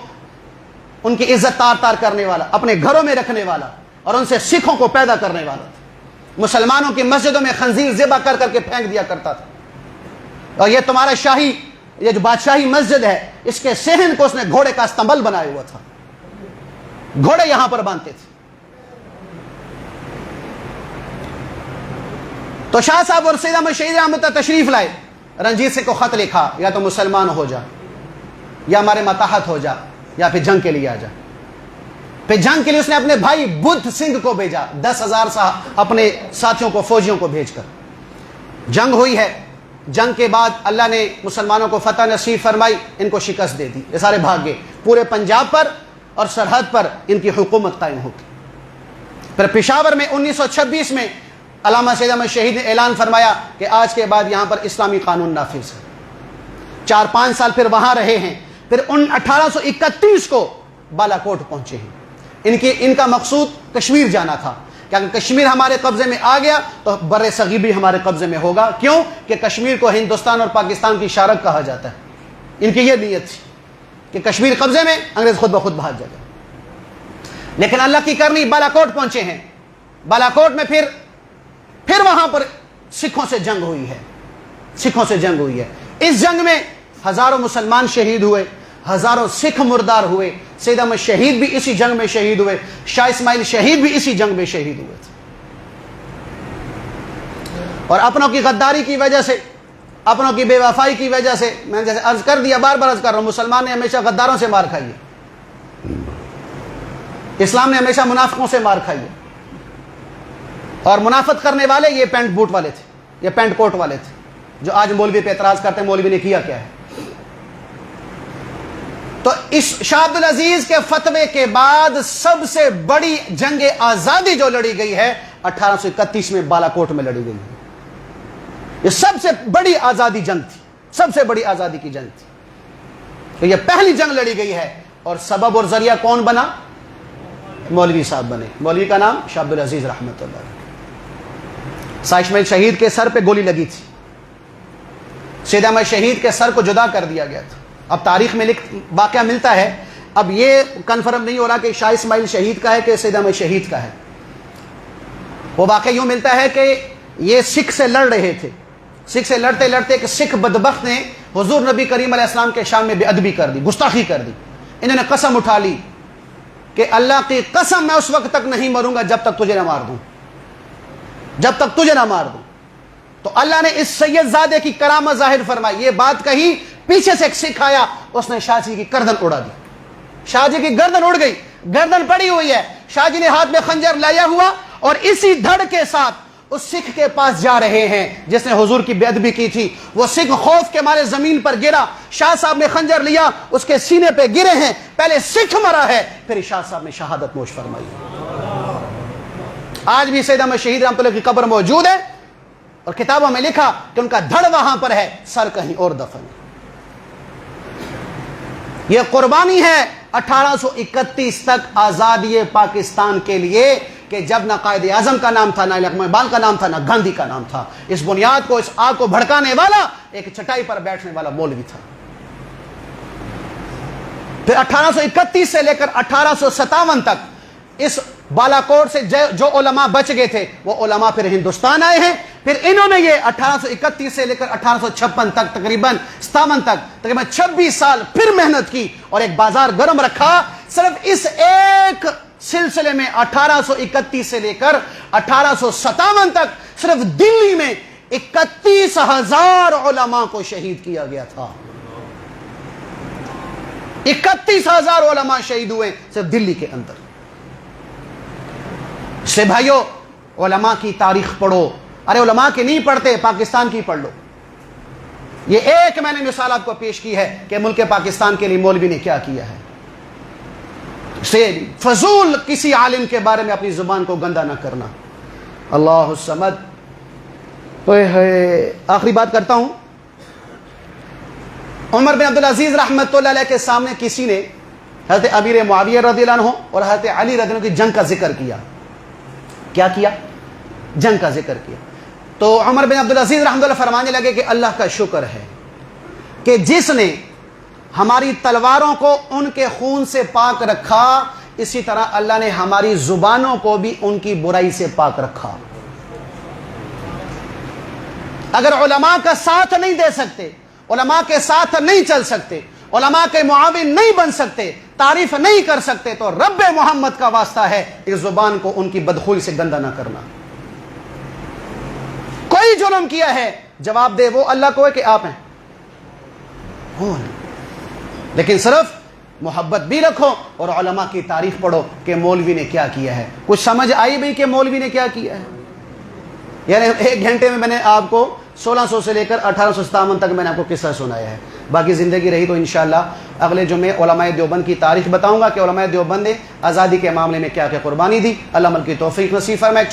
ان کی عزت تار تار کرنے والا، اپنے گھروں میں رکھنے والا اور ان سے سکھوں کو پیدا کرنے والا تھا۔ مسلمانوں کی مسجدوں میں خنزیر ذبح کر کر کے پھینک دیا کرتا تھا۔ اور یہ تمہارا شاہی، یہ جو بادشاہی مسجد ہے، اس کے صحن کو اس نے گھوڑے کا استنبل بنایا ہوا تھا، گھوڑے یہاں پر باندھتے تھے۔ تو شاہ صاحب اور سید احمد شہید رحمت اللہ تشریف لائے، رنجیت سنگھ کو خط لکھا، یا تو مسلمان ہو جا، یا ہمارے ماتحت ہو جا، یا پھر جنگ کے لیے آ جا۔ پھر جنگ کے لیے اس نے اپنے بھائی بدھ سنگھ کو بھیجا، 10,000 اپنے ساتھیوں کو، فوجیوں کو بھیج کر جنگ ہوئی ہے۔ جنگ کے بعد اللہ نے مسلمانوں کو فتح نصیب فرمائی، ان کو شکست دے دی، یہ سارے بھاگ گئے، پورے پنجاب پر اور سرحد پر ان کی حکومت قائم ہو گئی۔ پھر پشاور میں 1926 میں علامہ سید احمد شہید نے اعلان فرمایا کہ آج کے بعد یہاں پر اسلامی قانون نافذ ہے۔ 4-5 سال پھر وہاں رہے ہیں۔ پھر 1831 کو بالا کوٹ پہنچے ہیں۔ ان کا مقصود کشمیر جانا تھا کہ اگر کشمیر ہمارے قبضے میں آ گیا تو بر صغیر بھی ہمارے قبضے میں ہوگا۔ کیوں کہ کشمیر کو ہندوستان اور پاکستان کی شارک کہا جاتا ہے۔ ان کی یہ نیت تھی کہ کشمیر قبضے میں، انگریز خود بخود بھاگ جائے گا۔ لیکن اللہ کی کرنی بالا کوٹ پہنچے ہیں۔ بالا کوٹ میں پھر وہاں پر سکھوں سے جنگ ہوئی ہے، سکھوں سے جنگ ہوئی ہے۔ اس جنگ میں ہزاروں مسلمان شہید ہوئے، ہزاروں سکھ مردار ہوئے۔ سید احمد شہید بھی اسی جنگ میں شہید ہوئے، شاہ اسماعیل شہید بھی اسی جنگ میں شہید ہوئے تھے۔ اور اپنوں کی غداری کی وجہ سے، اپنوں کی بے وفائی کی وجہ سے، میں نے جیسے عرض کر دیا، بار بار عرض کر رہا ہوں، مسلمان نے ہمیشہ غداروں سے مار کھائی ہے، اسلام نے ہمیشہ منافقوں سے مار کھائی ہے۔ اور منافقت کرنے والے یہ پینٹ بوٹ والے تھے، یہ پینٹ کوٹ والے تھے، جو آج مولوی پہ اعتراض کرتے ہیں مولوی نے کیا کیا ہے۔ تو اس شاہ عبد العزیز کے فتوے کے بعد سب سے بڑی جنگ آزادی جو لڑی گئی ہے 1831 میں بالا کوٹ میں لڑی گئی ہے۔ یہ سب سے بڑی آزادی جنگ تھی، سب سے بڑی آزادی کی جنگ تھی۔ تو یہ پہلی جنگ لڑی گئی ہے، اور سبب اور ذریعہ کون بنا؟ مولوی صاحب بنے۔ مولوی کا نام شاہ عبد العزیز رحمت اللہ علیہ۔ شاہ اسماعیل شہید کے سر پہ گولی لگی تھی، سید احمد شہید کے سر کو جدا کر دیا گیا تھا۔ اب تاریخ میں واقعہ ملتا ہے، اب یہ کنفرم نہیں ہو رہا کہ شاہ اسماعیل شہید کا ہے کہ سید احمد شہید کا ہے۔ وہ واقعہ یوں ملتا ہے کہ یہ سکھ سے لڑ رہے تھے، سکھ سے لڑتے لڑتے ایک سکھ بدبخت نے حضور نبی کریم علیہ السلام کے شان میں بے ادبی کر دی، گستاخی کر دی۔ انہوں نے قسم اٹھا لی کہ اللہ کی قسم میں اس وقت تک نہیں مروں گا جب تک تجھے نہ مار دوں، جب تک تجھے نہ مار دوں۔ تو اللہ نے اس سید زادے کی کرامت ظاہر فرمائی، یہ بات کہی، پیچھے سے ایک سکھ آیا، اس نے شاہ جی کی گردن اڑا دی، شاہ جی کی گردن اڑ گئی, گردن پڑی ہوئی ہے, شاہ جی نے ہاتھ میں خنجر لایا ہوا اور اسی دھڑ کے ساتھ اس سکھ کے پاس جا رہے ہیں جس نے حضور کی بے ادبی کی تھی. وہ سکھ خوف کے مارے زمین پر گرا, شاہ صاحب نے خنجر لیا, اس کے سینے پہ گرے ہیں, پہلے سکھ مرا ہے, پھر شاہ صاحب نے شہادت نوش فرمائی. آج بھی سید احمد شہید رحمۃ اللہ کی قبر موجود ہے اور کتابوں میں لکھا کہ ان کا دھڑ وہاں پر ہے, سر کہیں اور دفن. یہ قربانی ہے 1831 تک آزادی پاکستان کے لیے, کہ جب نہ قائد اعظم کا نام تھا, نہ علامہ اقبال کا نام تھا, نہ گاندھی کا نام تھا. اس بنیاد کو, اس آگ کو بھڑکانے والا ایک چٹائی پر بیٹھنے والا مولوی تھا. پھر 1831 سے لے کر 1857 تک اس بالاکوٹ سے جو علماء بچ گئے تھے وہ علماء پھر ہندوستان آئے ہیں. پھر انہوں نے یہ 1831 سے لے کر 1856 تک تقریباً 57 تک تقریباً 26 سال پھر محنت کی اور ایک بازار گرم رکھا. صرف اس ایک سلسلے میں 1831 سے لے کر 1857 تک صرف دلی میں 31,000 علماء کو شہید کیا گیا تھا. 31,000 علماء شہید ہوئے صرف دلی کے اندر. سے بھائیو, علماء کی تاریخ پڑھو. ارے علماء کی نہیں پڑھتے, پاکستان کی پڑھ لو. یہ ایک میں نے مثال آپ کو پیش کی ہے کہ ملک پاکستان کے لیے مولوی نے کیا کیا ہے. سے فضول کسی عالم کے بارے میں اپنی زبان کو گندا نہ کرنا. اللہ الصمد. آخری بات کرتا ہوں. عمر بن عبدالعزیز رحمۃ اللہ علیہ کے سامنے کسی نے حضرت امیر معاویہ رضی اللہ عنہ اور حضرت علی رضی اللہ عنہ کی جنگ کا ذکر کیا. کیا کیا؟ جنگ کا ذکر کیا. تو عمر بن عبدالعزیز رحمۃ اللہ فرمانے لگے کہ اللہ کا شکر ہے کہ جس نے ہماری تلواروں کو ان کے خون سے پاک رکھا, اسی طرح اللہ نے ہماری زبانوں کو بھی ان کی برائی سے پاک رکھا. اگر علماء کا ساتھ نہیں دے سکتے, علماء کے ساتھ نہیں چل سکتے, علماء کے معاون نہیں بن سکتے, تعریف نہیں کر سکتے, تو رب محمد کا واسطہ ہے اس زبان کو ان کی بدخوئی سے گندا نہ کرنا. کوئی جرم کیا ہے جواب دے وہ اللہ کو ہے کہ آپ ہیں, لیکن صرف محبت بھی رکھو اور علماء کی تاریخ پڑھو کہ مولوی نے کیا کیا ہے. کچھ سمجھ آئی بھی کہ مولوی نے کیا کیا ہے؟ یعنی 1 گھنٹے میں نے آپ کو 1600 سے لے کر 1857 تک میں نے آپ کو قصہ سنایا ہے. باقی زندگی رہی تو انشاءاللہ اگلے جمعے علماء دیوبند کی تاریخ بتاؤں گا کہ علماء دیوبند نے آزادی کے معاملے میں کیا کیا قربانی دی. اللہ عمل کی توفیق نصیب فرمائے.